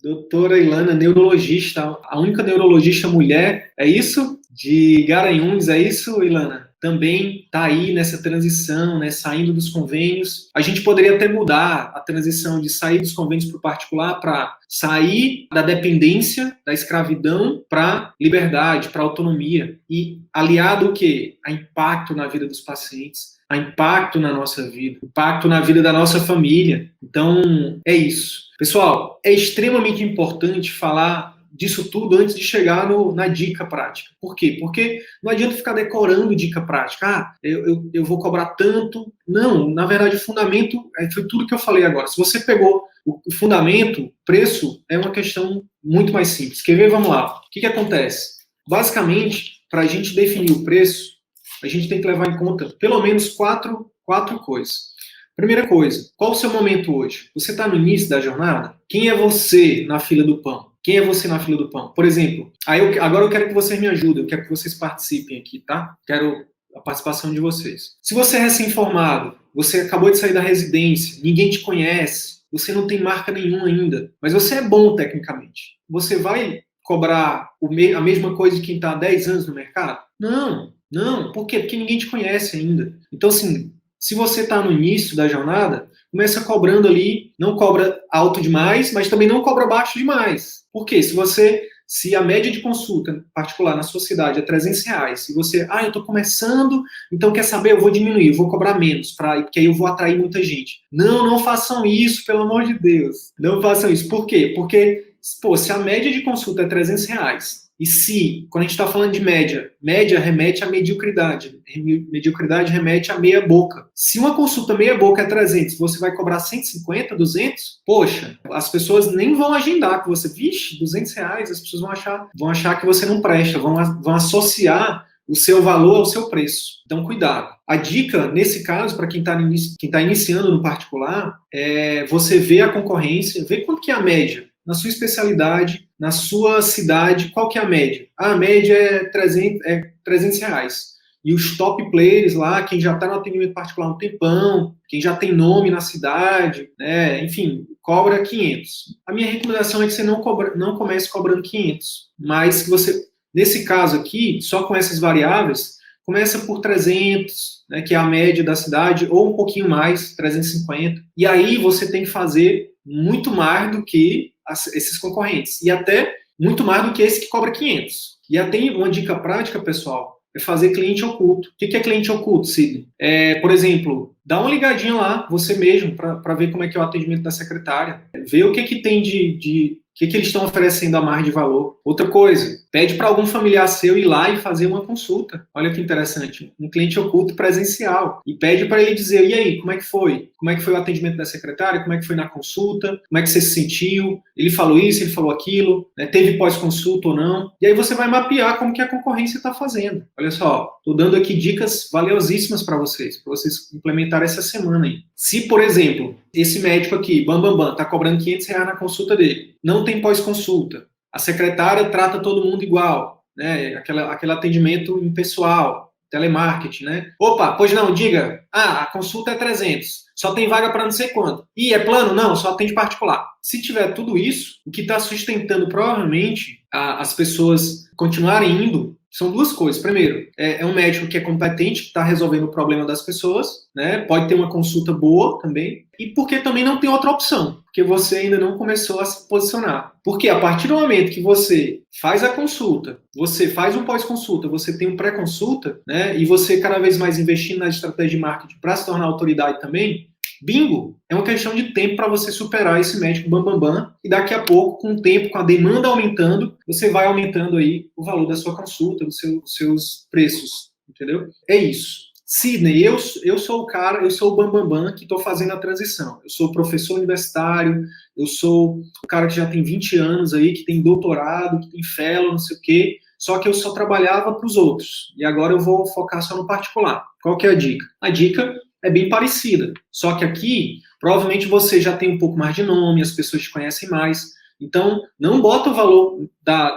neurologista, a única neurologista mulher, é isso? De Garanhuns, é isso, Ilana? Também está aí nessa transição, né, saindo dos convênios. A gente poderia até mudar a transição de sair dos convênios para o particular para sair da dependência, da escravidão, para liberdade, para autonomia. E aliado o quê? A impacto na vida dos pacientes, a impacto na nossa vida, impacto na vida da nossa família. Então, é isso. Pessoal, é extremamente importante falar disso tudo antes de chegar na dica prática. Por quê? Porque não adianta ficar decorando dica prática. Ah, eu vou cobrar tanto. Não, na verdade, o fundamento foi tudo que eu falei agora. Se você pegou o fundamento, preço é uma questão muito mais simples. Quer ver? Vamos lá. O que acontece? Basicamente, para a gente definir o preço, a gente tem que levar em conta pelo menos quatro coisas. Primeira coisa, qual o seu momento hoje? Você está no início da jornada? Quem é você na fila do pão? Quem é você na fila do pão? Por exemplo, agora eu quero que vocês me ajudem, eu quero que vocês participem aqui, tá? Quero a participação de vocês. Se você é recém-formado, você acabou de sair da residência, ninguém te conhece, você não tem marca nenhuma ainda, mas você é bom tecnicamente. Você vai cobrar a mesma coisa de quem está há 10 anos no mercado? Não. Por quê? Porque ninguém te conhece ainda. Então, assim, se você está no início da jornada, começa cobrando ali, não cobra alto demais, mas também não cobra baixo demais. Por quê? Se a média de consulta particular na sua cidade é R$300, e você, eu estou começando, então quer saber, eu vou diminuir, eu vou cobrar menos, porque aí eu vou atrair muita gente. Não façam isso, pelo amor de Deus. Não façam isso. Por quê? Porque, se a média de consulta é R$300, e quando a gente está falando de média remete à mediocridade. Mediocridade remete à meia boca. Se uma consulta meia boca é 300, você vai cobrar 150, 200? Poxa, as pessoas nem vão agendar com você. Vixe, R$200, as pessoas vão achar que você não presta, vão associar o seu valor ao seu preço. Então, cuidado. A dica, nesse caso, para quem está iniciando no particular, é você ver a concorrência, ver quanto que é a média. Na sua especialidade, na sua cidade, qual que é a média? A média é R$300. E os top players lá, quem já está no atendimento particular há um tempão, quem já tem nome na cidade, né, enfim, cobra 500. A minha recomendação é que você não comece cobrando 500, mas que você, nesse caso aqui, só com essas variáveis, começa por 300, né, que é a média da cidade, ou um pouquinho mais, 350. E aí você tem que fazer muito mais do que esses concorrentes. E até muito mais do que esse que cobra 500. E até uma dica prática, pessoal, é fazer cliente oculto. O que é cliente oculto, Sidney? Por exemplo, dá uma ligadinha lá, você mesmo, para ver como é que é o atendimento da secretária. Ver o que tem de que eles estão oferecendo a mais de valor? Outra coisa, pede para algum familiar seu ir lá e fazer uma consulta. Olha que interessante, um cliente oculto presencial. E pede para ele dizer, e aí, como é que foi? Como é que foi o atendimento da secretária? Como é que foi na consulta? Como é que você se sentiu? Ele falou isso, ele falou aquilo, né? Teve pós-consulta ou não? E aí você vai mapear como que a concorrência está fazendo. Olha só, estou dando aqui dicas valiosíssimas para vocês implementarem essa semana aí. Se, por exemplo, esse médico aqui, Bambambam, está cobrando R$500 na consulta dele, não tem pós-consulta, a secretária trata todo mundo igual, né? Aquele atendimento impessoal, telemarketing, né? Opa, pois não, diga, a consulta é 300, só tem vaga para não sei quanto. E é plano? Não, só atende particular. Se tiver tudo isso, o que está sustentando provavelmente as pessoas continuarem indo são duas coisas. Primeiro, é um médico que é competente, que está resolvendo o problema das pessoas, né? Pode ter uma consulta boa também, e porque também não tem outra opção, porque você ainda não começou a se posicionar. Porque a partir do momento que você faz a consulta, você faz um pós-consulta, você tem um pré-consulta, né? E você cada vez mais investindo na estratégia de marketing para se tornar autoridade também, bingo, é uma questão de tempo para você superar esse médico bambambam, e daqui a pouco, com o tempo, com a demanda aumentando, você vai aumentando aí o valor da sua consulta, dos seus preços, entendeu? É isso. Sidney, eu sou o cara, eu sou o bambambam que estou fazendo a transição. Eu sou professor universitário, eu sou o cara que já tem 20 anos aí, que tem doutorado, que tem fellow, não sei o quê, só que eu só trabalhava para os outros, e agora eu vou focar só no particular. Qual que é a dica? A dica é bem parecida, só que aqui, provavelmente você já tem um pouco mais de nome, as pessoas te conhecem mais, então não bota o valor,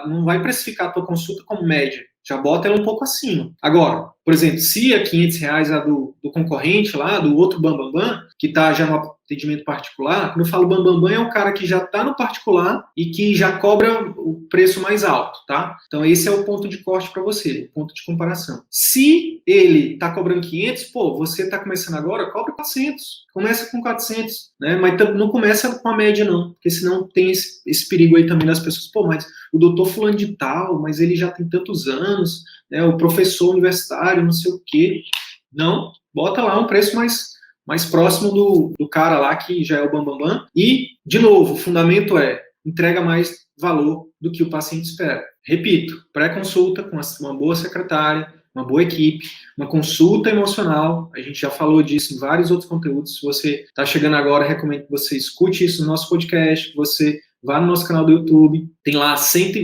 não vai precificar a tua consulta como média, já bota ela um pouco acima. Agora, por exemplo, se é R$500 a do concorrente lá, do outro bambambam, que está já no atendimento particular, quando eu falo bambambam é o cara que já está no particular e que já cobra o preço mais alto, tá? Então esse é o ponto de corte para você, ponto de comparação. Se ele está cobrando 500, pô, você está começando agora, cobra 400, começa com 400, né? Mas não começa com a média não, porque senão tem esse perigo aí também das pessoas, pô, mas o doutor fulano de tal, mas ele já tem tantos anos, né? O professor universitário, não sei o quê. Não, bota lá um preço mais próximo do cara lá que já é o bambambam. E, de novo, o fundamento é entrega mais valor do que o paciente espera. Repito, pré-consulta com uma boa secretária, uma boa equipe, uma consulta emocional. A gente já falou disso em vários outros conteúdos. Se você está chegando agora, recomendo que você escute isso no nosso podcast, que você vá no nosso canal do YouTube, tem lá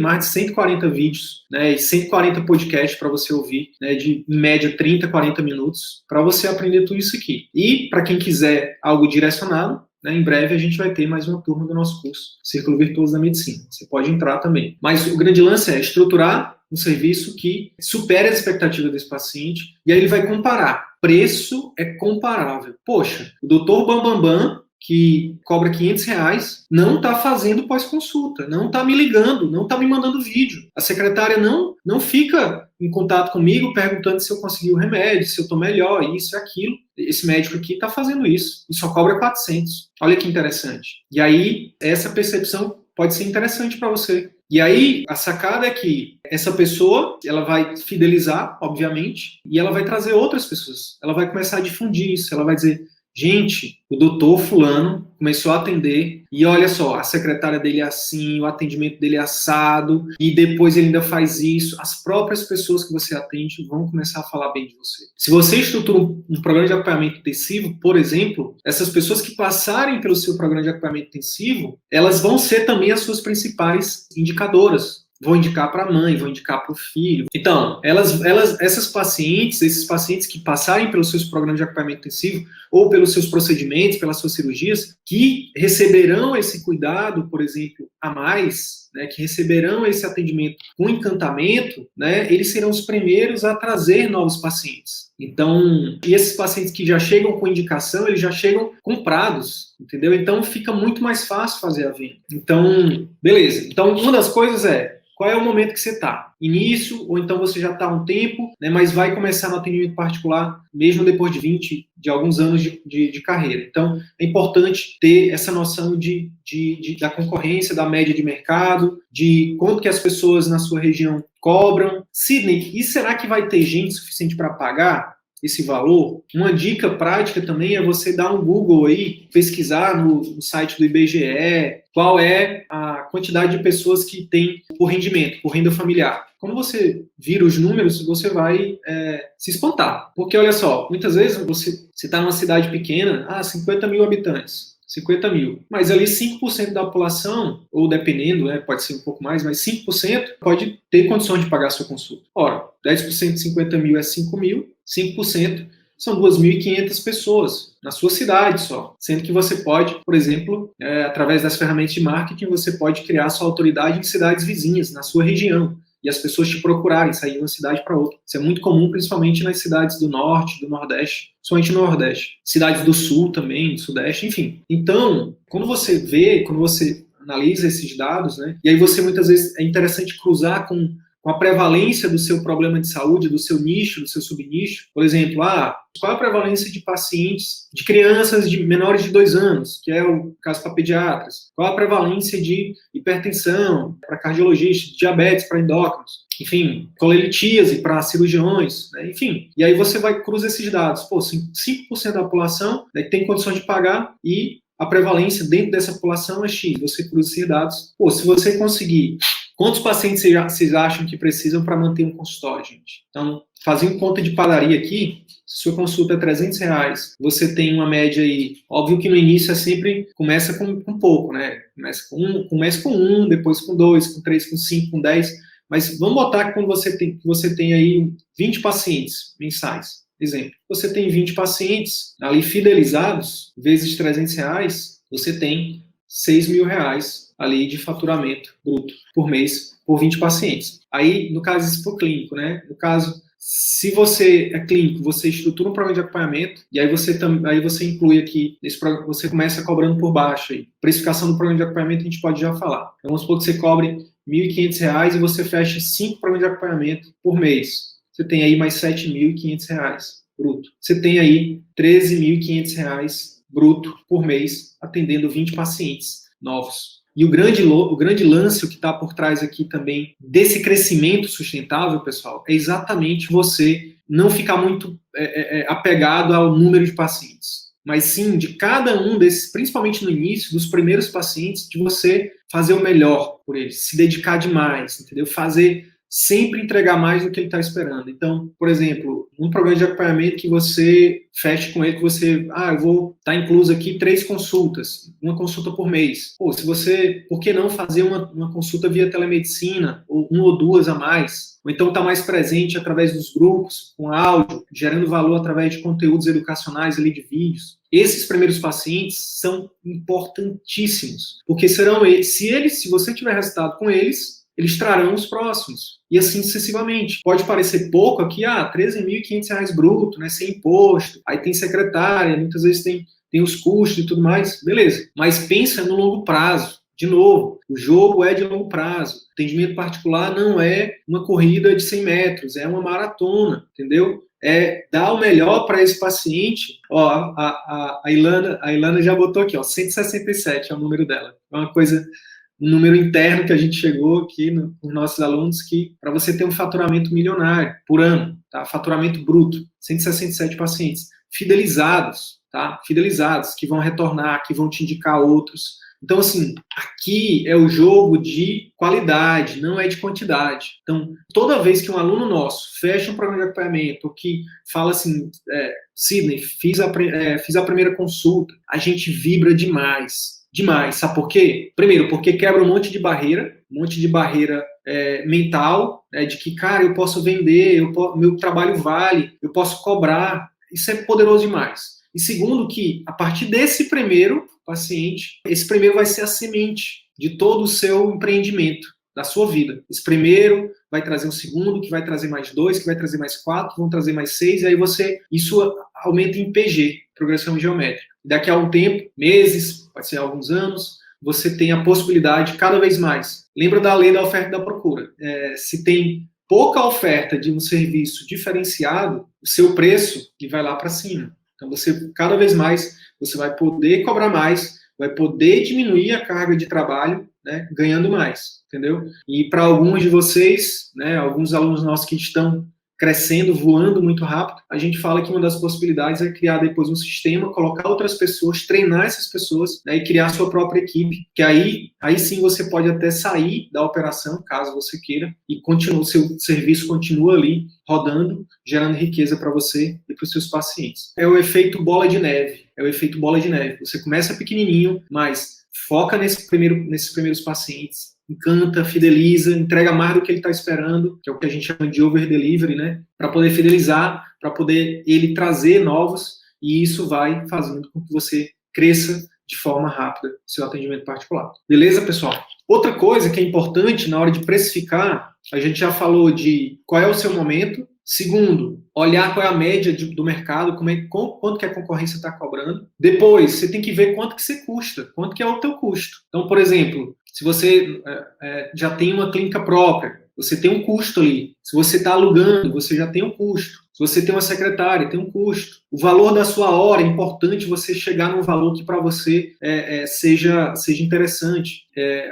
mais de 140 vídeos, né, e 140 podcasts para você ouvir, né, de em média 30, 40 minutos, para você aprender tudo isso aqui. E para quem quiser algo direcionado, né, em breve a gente vai ter mais uma turma do nosso curso, Círculo Virtuoso da Medicina. Você pode entrar também. Mas o grande lance é estruturar um serviço que supere as expectativas desse paciente, e aí ele vai comparar. Preço é comparável. Poxa, o doutor Bambambam, que cobra R$500, não está fazendo pós-consulta, não está me ligando, não está me mandando vídeo. A secretária não fica em contato comigo perguntando se eu consegui o remédio, se eu estou melhor, isso e aquilo. Esse médico aqui está fazendo isso e só cobra 400. Olha que interessante. E aí, essa percepção pode ser interessante para você. E aí, a sacada é que essa pessoa, ela vai fidelizar, obviamente, e ela vai trazer outras pessoas. Ela vai começar a difundir isso, ela vai dizer: gente, o doutor fulano começou a atender e olha só, a secretária dele é assim, o atendimento dele é assado, e depois ele ainda faz isso. As próprias pessoas que você atende vão começar a falar bem de você. Se você estrutura um programa de acompanhamento intensivo, por exemplo, essas pessoas que passarem pelo seu programa de acompanhamento intensivo, elas vão ser também as suas principais indicadoras. Vou indicar para a mãe, vou indicar para o filho. Então, esses pacientes que passarem pelos seus programas de acompanhamento intensivo ou pelos seus procedimentos, pelas suas cirurgias, que receberão esse cuidado, por exemplo, a mais, né, que receberão esse atendimento com encantamento, né, eles serão os primeiros a trazer novos pacientes. Então, e esses pacientes que já chegam com indicação, eles já chegam comprados, entendeu? Então, fica muito mais fácil fazer a venda. Então, beleza. Então, uma das coisas é: qual é o momento que você está? Início, ou então você já está há um tempo, né, mas vai começar no atendimento particular, mesmo depois de alguns anos de carreira. Então, é importante ter essa noção da concorrência, da média de mercado, de quanto que as pessoas na sua região cobram. Sidney, e será que vai ter gente suficiente para pagar? esse valor, uma dica prática também é você dar um Google aí, pesquisar no site do IBGE qual é a quantidade de pessoas que tem por rendimento, por renda familiar. Quando você vira os números, você vai se espantar. Porque, olha só, muitas vezes você está numa cidade pequena, 50 mil habitantes. 50 mil. Mas ali 5% da população, ou dependendo, pode ser um pouco mais, mas 5% pode ter condições de pagar a sua consulta. Ora, 10% de 50 mil é 5 mil, 5% são 2.500 pessoas na sua cidade só. Sendo que você pode, por exemplo, através das ferramentas de marketing, você pode criar sua autoridade em cidades vizinhas, na sua região. E as pessoas te procurarem, sair de uma cidade para outra. Isso é muito comum, principalmente nas cidades do norte, do nordeste, principalmente no nordeste. Cidades do sul também, do sudeste, enfim. Então, quando você analisa esses dados, né, e aí você muitas vezes é interessante cruzar com a prevalência do seu problema de saúde, do seu nicho, do seu subnicho. Por exemplo, qual é a prevalência de pacientes, de crianças de menores de 2 anos, que é o caso para pediatras? Qual a prevalência de hipertensão para cardiologistas, de diabetes para endócrinos? Enfim, colelitíase para cirurgiões, né? Enfim. E aí você vai cruzar esses dados. 5% da população, né, que tem condições de pagar e a prevalência dentro dessa população é X. Você cruza esses dados. Se você conseguir... Quantos pacientes vocês acham que precisam para manter um consultório, gente? Então, fazendo conta de padaria aqui, se sua consulta é R$300, você tem uma média aí, óbvio que no início sempre começa com pouco, né? Começa com 1, depois com 2, com 3, com 5, com 10, mas vamos botar que quando você tem aí 20 pacientes mensais, exemplo, você tem 20 pacientes ali fidelizados, vezes R$300, você tem R$6.000 ali de faturamento bruto por mês por 20 pacientes. Aí, no caso, isso for clínico, né? No caso, se você é clínico, você estrutura um programa de acompanhamento e aí você inclui aqui, você começa cobrando por baixo aí. Precificação do programa de acompanhamento a gente pode já falar. Então, vamos supor que você cobre R$1.500 e você fecha 5 programas de acompanhamento por mês. Você tem aí mais R$7.500 bruto. Você tem aí R$13.500 bruto por mês, atendendo 20 pacientes novos. E o grande lance, o que está por trás aqui também desse crescimento sustentável, pessoal, é exatamente você não ficar muito apegado ao número de pacientes, mas sim de cada um desses, principalmente no início, dos primeiros pacientes, de você fazer o melhor por eles, se dedicar demais, entendeu? Sempre entregar mais do que ele está esperando. Então, por exemplo, um programa de acompanhamento que você feche com ele, que você, eu vou estar incluso aqui 3 consultas, uma consulta por mês. Por que não fazer uma consulta via telemedicina, ou 1 ou 2 a mais? Ou então estar mais presente através dos grupos, com áudio, gerando valor através de conteúdos educacionais ali de vídeos. Esses primeiros pacientes são importantíssimos, porque serão eles, se você tiver resultado com eles trarão os próximos. E assim sucessivamente. Pode parecer pouco aqui, R$13.500 bruto, né, sem imposto. Aí tem secretária, muitas vezes tem os custos e tudo mais. Beleza. Mas pensa no longo prazo. De novo, o jogo é de longo prazo. O atendimento particular não é uma corrida de 100 metros, é uma maratona, entendeu? É dar o melhor para esse paciente. A Ilana já botou aqui, 167 é o número dela. É uma coisa... um número interno que a gente chegou aqui com os nossos alunos, que para você ter um faturamento milionário por ano, tá? Faturamento bruto, 167 pacientes, fidelizados, tá? Fidelizados, que vão retornar, que vão te indicar outros. Então, assim, aqui é o jogo de qualidade, não é de quantidade. Então, toda vez que um aluno nosso fecha um programa de acompanhamento, que fala assim, Sidney, fiz a primeira consulta, a gente vibra demais. Demais, sabe por quê? Primeiro, porque quebra um monte de barreira mental, de que, cara, eu posso vender, meu trabalho vale, eu posso cobrar. Isso é poderoso demais. E segundo, que a partir desse primeiro paciente, esse primeiro vai ser a semente de todo o seu empreendimento, da sua vida. Esse primeiro vai trazer um segundo, que vai trazer mais 2, que vai trazer mais 4, vão trazer mais 6, e aí isso aumenta em PG, progressão geométrica. Daqui a um tempo, meses, pode ser alguns anos, você tem a possibilidade cada vez mais. Lembra da lei da oferta e da procura. Se tem pouca oferta de um serviço diferenciado, o seu preço vai lá para cima. Então, cada vez mais, você vai poder cobrar mais, vai poder diminuir a carga de trabalho, né, ganhando mais, entendeu? E para alguns de vocês, né, alguns alunos nossos que estão crescendo, voando muito rápido, a gente fala que uma das possibilidades é criar depois um sistema, colocar outras pessoas, treinar essas pessoas, né, e criar a sua própria equipe, que aí sim você pode até sair da operação, caso você queira, e o seu serviço continua ali, rodando, gerando riqueza para você e para os seus pacientes. É o efeito bola de neve. Você começa pequenininho, mas foca nesses primeiros pacientes, encanta, fideliza, entrega mais do que ele está esperando, que é o que a gente chama de over delivery, né? Para poder fidelizar, para poder ele trazer novos, e isso vai fazendo com que você cresça de forma rápida o seu atendimento particular. Beleza, pessoal? Outra coisa que é importante na hora de precificar, a gente já falou de qual é o seu momento. Segundo, olhar qual é a média do mercado, quanto que a concorrência está cobrando. Depois, você tem que ver quanto que você custa, quanto que é o teu custo. Então, por exemplo, se você já tem uma clínica própria, você tem um custo ali. Se você está alugando, você já tem um custo. Se você tem uma secretária, tem um custo. O valor da sua hora, é importante você chegar num valor que para você seja interessante.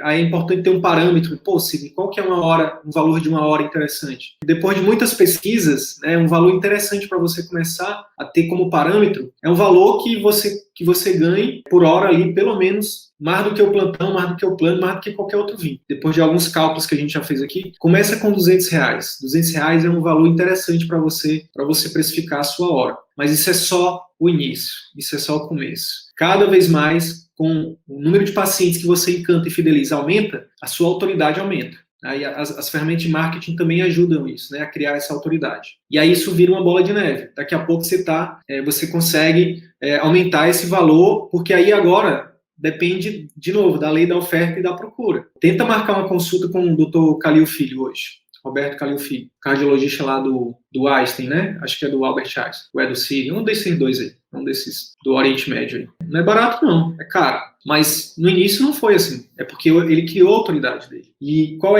Aí é importante ter um parâmetro. Pô, Sidney, qual que é um valor de uma hora interessante? Depois de muitas pesquisas, um valor interessante para você começar a ter como parâmetro é um valor que você ganhe por hora ali, pelo menos, mais do que o plantão, mais do que o plano, mais do que qualquer outro vinho. Depois de alguns cálculos que a gente já fez aqui, começa com R$200. R$200 é um valor interessante para você precificar a sua hora. Mas isso é só o início, isso é só o começo. Cada vez mais, com o número de pacientes que você encanta e fideliza aumenta, a sua autoridade aumenta. Aí as ferramentas de marketing também ajudam isso, a criar essa autoridade. E aí isso vira uma bola de neve. Daqui a pouco você consegue aumentar esse valor, porque aí agora depende, de novo, da lei da oferta e da procura. Tenta marcar uma consulta com o Dr. Calil Filho hoje. Roberto Calil Filho, cardiologista lá do Einstein, né? Acho que é do Albert Einstein, ou é do Sírio, um desses dois aí, um desses do Oriente Médio aí. Não é barato não, é caro. Mas no início não foi assim, é porque ele criou a autoridade dele. E como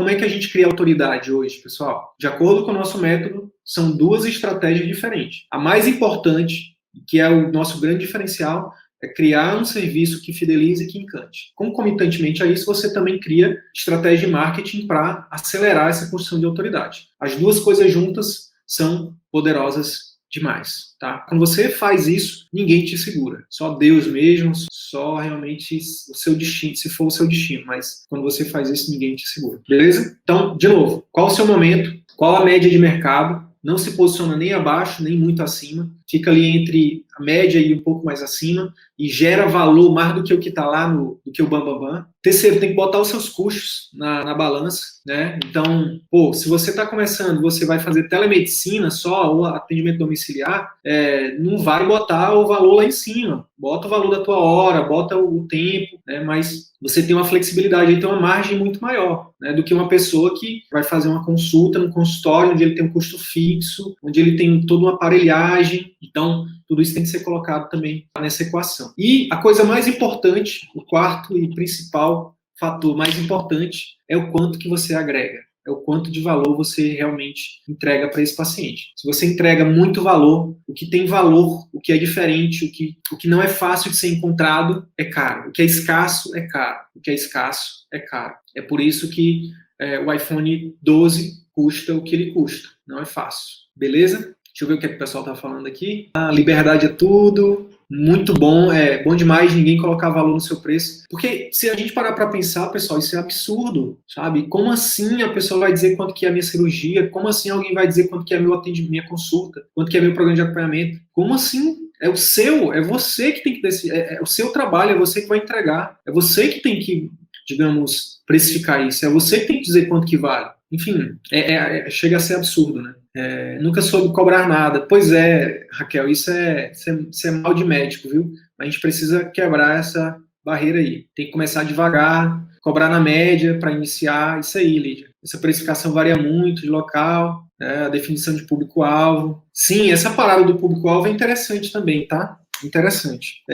é que a gente cria autoridade hoje, pessoal? De acordo com o nosso método, são duas estratégias diferentes. A mais importante, que é o nosso grande diferencial, é criar um serviço que fidelize e que encante. Concomitantemente a isso, você também cria estratégia de marketing para acelerar essa construção de autoridade. As duas coisas juntas são poderosas demais, tá? Quando você faz isso, ninguém te segura. Só Deus mesmo, só realmente o seu destino, se for o seu destino. Mas quando você faz isso, ninguém te segura. Beleza? Então, de novo, qual o seu momento? Qual a média de mercado? Não se posiciona nem abaixo, nem muito acima. Fica ali entre a média e um pouco mais acima e gera valor mais do que o que está lá do que o bambambam. Terceiro, tem que botar os seus custos na balança, né? Então, se você está começando, você vai fazer telemedicina só, ou atendimento domiciliar, não vai botar o valor lá em cima. Bota o valor da tua hora, bota o tempo, né? Mas você tem uma flexibilidade, aí tem uma margem muito maior, né, do que uma pessoa que vai fazer uma consulta no consultório, onde ele tem um custo fixo, onde ele tem toda uma aparelhagem. Então, tudo isso tem que ser colocado também nessa equação. E a coisa mais importante, o quarto e principal fator mais importante, é o quanto que você agrega. É o quanto de valor você realmente entrega para esse paciente. Se você entrega muito valor, o que tem valor, o que é diferente, o que não é fácil de ser encontrado, é caro. O que é escasso, é caro. O que é escasso, é caro. É por isso que o iPhone 12 custa o que ele custa. Não é fácil. Beleza? Deixa eu ver o que o pessoal está falando aqui. Liberdade é tudo. Muito bom, é bom demais ninguém colocar valor no seu preço. Porque se a gente parar para pensar, pessoal, isso é absurdo, sabe? Como assim a pessoa vai dizer quanto que é a minha cirurgia? Como assim alguém vai dizer quanto que é meu atendimento, minha consulta? Quanto que é meu programa de acompanhamento? Como assim? É você que tem que decidir, é o seu trabalho, é você que vai entregar. É você que tem que, digamos, precificar isso. É você que tem que dizer quanto que vale. Enfim, chega a ser absurdo, né? Nunca soube cobrar nada. Pois é, Raquel, isso é mal de médico, viu? A gente precisa quebrar essa barreira aí. Tem que começar devagar, cobrar na média para iniciar. Isso aí, Lídia. Essa precificação varia muito de local, a definição de público-alvo. Sim, essa parada do público-alvo é interessante também, tá? Interessante.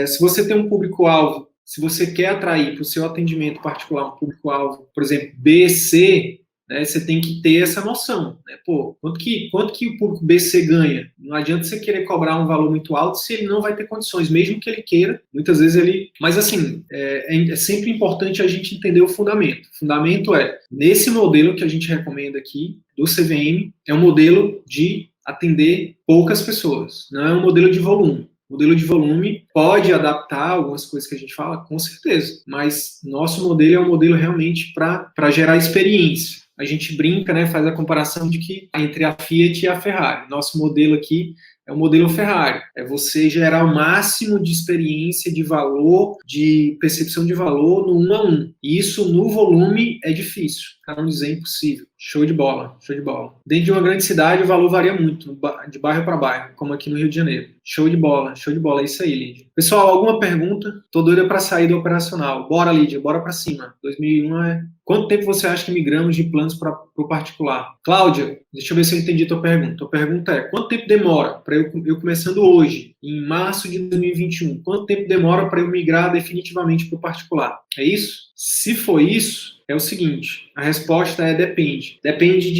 Se você tem um público-alvo, se você quer atrair para o seu atendimento particular um público-alvo, por exemplo, B, C, né, você tem que ter essa noção, né? Pô, quanto que o público BC ganha? Não adianta você querer cobrar um valor muito alto se ele não vai ter condições, mesmo que ele queira, muitas vezes ele... Mas assim, é sempre importante a gente entender o fundamento. O fundamento nesse modelo que a gente recomenda aqui, do CVM, é um modelo de atender poucas pessoas, não é um modelo de volume. O modelo de volume pode adaptar algumas coisas que a gente fala, com certeza, mas nosso modelo é um modelo realmente para gerar experiência. A gente brinca, né, faz a comparação de que entre a Fiat e a Ferrari. Nosso modelo aqui é o modelo Ferrari. É você gerar o máximo de experiência, de valor, de percepção de valor no 1 a 1. E isso no volume é difícil, para não dizer impossível. Show de bola, show de bola. Dentro de uma grande cidade o valor varia muito, de bairro para bairro, como aqui no Rio de Janeiro. Show de bola, é isso aí, Lídia. Pessoal, alguma pergunta? Tô doida para sair do operacional. Bora, Lídia, bora para cima. 2001 é... Quanto tempo você acha que migramos de planos para o particular? Cláudia, deixa eu ver se eu entendi a tua pergunta. Tua pergunta é, quanto tempo demora para eu começando hoje, em março de 2021, quanto tempo demora para eu migrar definitivamente para o particular? É isso? Se for isso, é o seguinte, a resposta é depende. Depende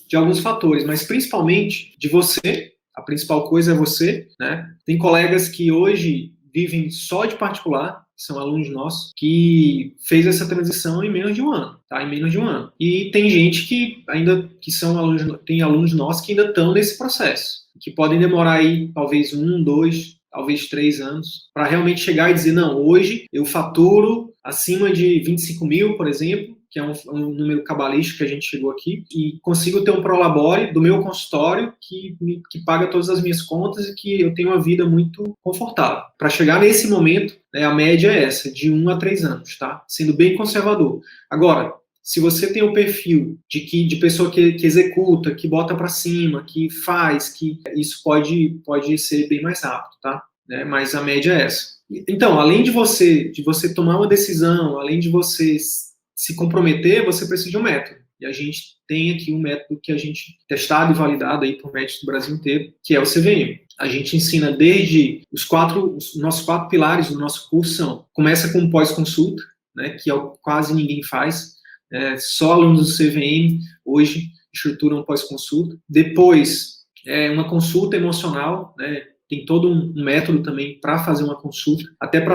de alguns fatores, mas principalmente de você. A principal coisa é você, né? Tem colegas que hoje vivem só de particular, são alunos nossos, que fez essa transição em menos de um ano, tá? Em menos de um ano. E tem gente que são alunos, tem alunos nossos que ainda estão nesse processo, que podem demorar aí talvez 1, 2, talvez 3 anos, para realmente chegar e dizer, não, hoje eu faturo acima de 25 mil, por exemplo, que é um número cabalístico que a gente chegou aqui, e consigo ter um prolabore do meu consultório que paga todas as minhas contas e que eu tenho uma vida muito confortável. Para chegar nesse momento, né, a média é essa, de 1 a 3 anos, tá? Sendo bem conservador. Agora, se você tem o perfil de pessoa que executa, que bota para cima, que faz, que isso pode ser bem mais rápido, tá? Né? Mas a média é essa. Então, além de você tomar uma decisão, além de você se comprometer, você precisa de um método. E a gente tem aqui um método que a gente testado e validado aí por médicos do Brasil inteiro, que é o CVM. A gente ensina desde os nossos 4 pilares do nosso curso são, começa com pós-consulta, né, que quase ninguém faz, só alunos do CVM hoje estruturam pós-consulta. Depois, uma consulta emocional, né, tem todo um método também para fazer uma consulta, até para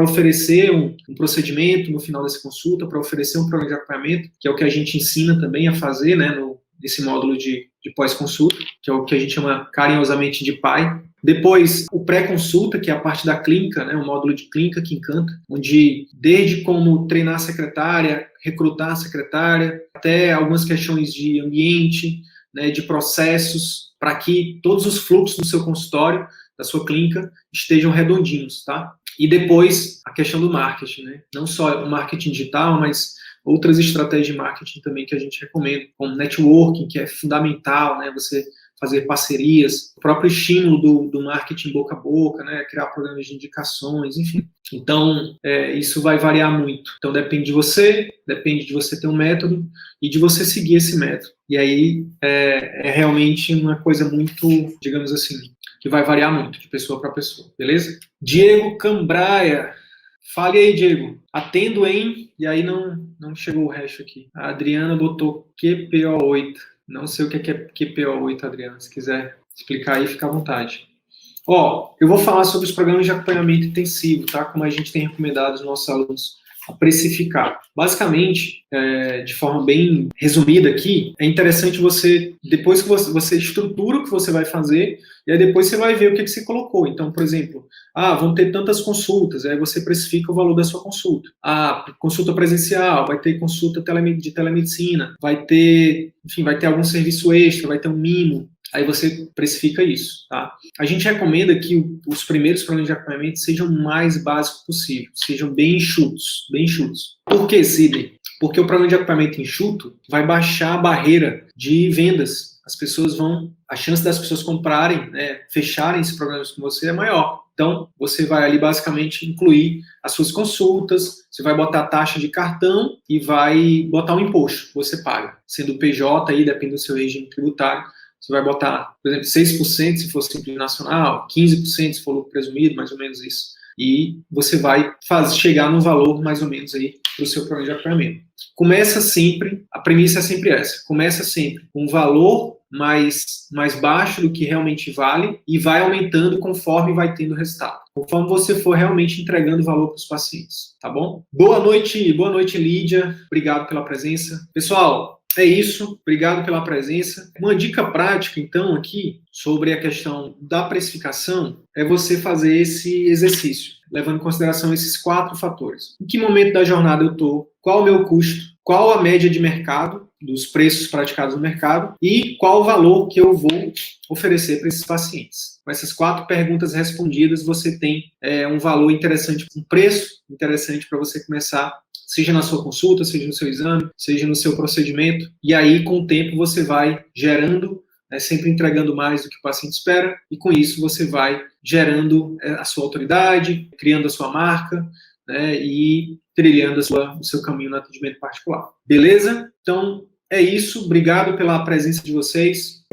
oferecer um procedimento no final dessa consulta, para oferecer um programa de acompanhamento, que é o que a gente ensina também a fazer, né, nesse módulo de pós-consulta, que é o que a gente chama carinhosamente de PAI. Depois, o pré-consulta, que é a parte da clínica, né, o módulo de clínica que encanta, onde desde como treinar a secretária, recrutar a secretária, até algumas questões de ambiente, né, de processos, para que todos os fluxos do seu consultório, da sua clínica, estejam redondinhos, tá? E depois, a questão do marketing, né? Não só o marketing digital, mas outras estratégias de marketing também que a gente recomenda, como networking, que é fundamental, né? Você fazer parcerias, o próprio estímulo do marketing boca a boca, né? Criar programas de indicações, enfim. Então, isso vai variar muito. Então, depende de você ter um método e de você seguir esse método. E aí, é realmente uma coisa muito, digamos assim, que vai variar muito de pessoa para pessoa, beleza? Diego Cambraia. Fale aí, Diego. Atendo em... E aí não chegou o resto aqui. A Adriana botou QPO8. Não sei o que é QPO8, Adriana. Se quiser explicar aí, fica à vontade. Eu vou falar sobre os programas de acompanhamento intensivo, tá? Como a gente tem recomendado aos nossos alunos a precificar. Basicamente, de forma bem resumida aqui, é interessante você, depois que você estrutura o que você vai fazer, e aí depois você vai ver o que você colocou. Então, por exemplo, vão ter tantas consultas, aí você precifica o valor da sua consulta. Consulta presencial, vai ter consulta de telemedicina, vai ter algum serviço extra, vai ter um mimo. Aí você precifica isso, tá? A gente recomenda que os primeiros programas de acompanhamento sejam o mais básicos possível, sejam bem enxutos, bem enxutos. Por que, Sidney? Porque o programa de acompanhamento enxuto vai baixar a barreira de vendas. A chance das pessoas comprarem, né, fecharem esses programas com você é maior. Então, você vai ali basicamente incluir as suas consultas, você vai botar a taxa de cartão e vai botar um imposto que você paga. Sendo PJ, aí depende do seu regime tributário, você vai botar, por exemplo, 6% se for simples nacional, 15% se for lucro presumido, mais ou menos isso. E você vai chegar num valor mais ou menos aí para o seu plano de acompanhamento. Começa sempre, a premissa é sempre essa, começa sempre com um valor mais baixo do que realmente vale e vai aumentando conforme vai tendo resultado, conforme você for realmente entregando valor para os pacientes, tá bom? Boa noite, Lídia, obrigado pela presença. Pessoal, é isso, obrigado pela presença. Uma dica prática, então, aqui, sobre a questão da precificação, é você fazer esse exercício, levando em consideração esses 4 fatores. Em que momento da jornada eu estou? Qual o meu custo? Qual a média de mercado, dos preços praticados no mercado? E qual o valor que eu vou oferecer para esses pacientes? Com essas 4 perguntas respondidas, você tem um valor interessante, um preço interessante para você começar, seja na sua consulta, seja no seu exame, seja no seu procedimento. E aí, com o tempo, você vai gerando, sempre entregando mais do que o paciente espera, e com isso você vai gerando a sua autoridade, criando a sua marca, né, e trilhando o seu caminho no atendimento particular. Beleza? Então, é isso. Obrigado pela presença de vocês.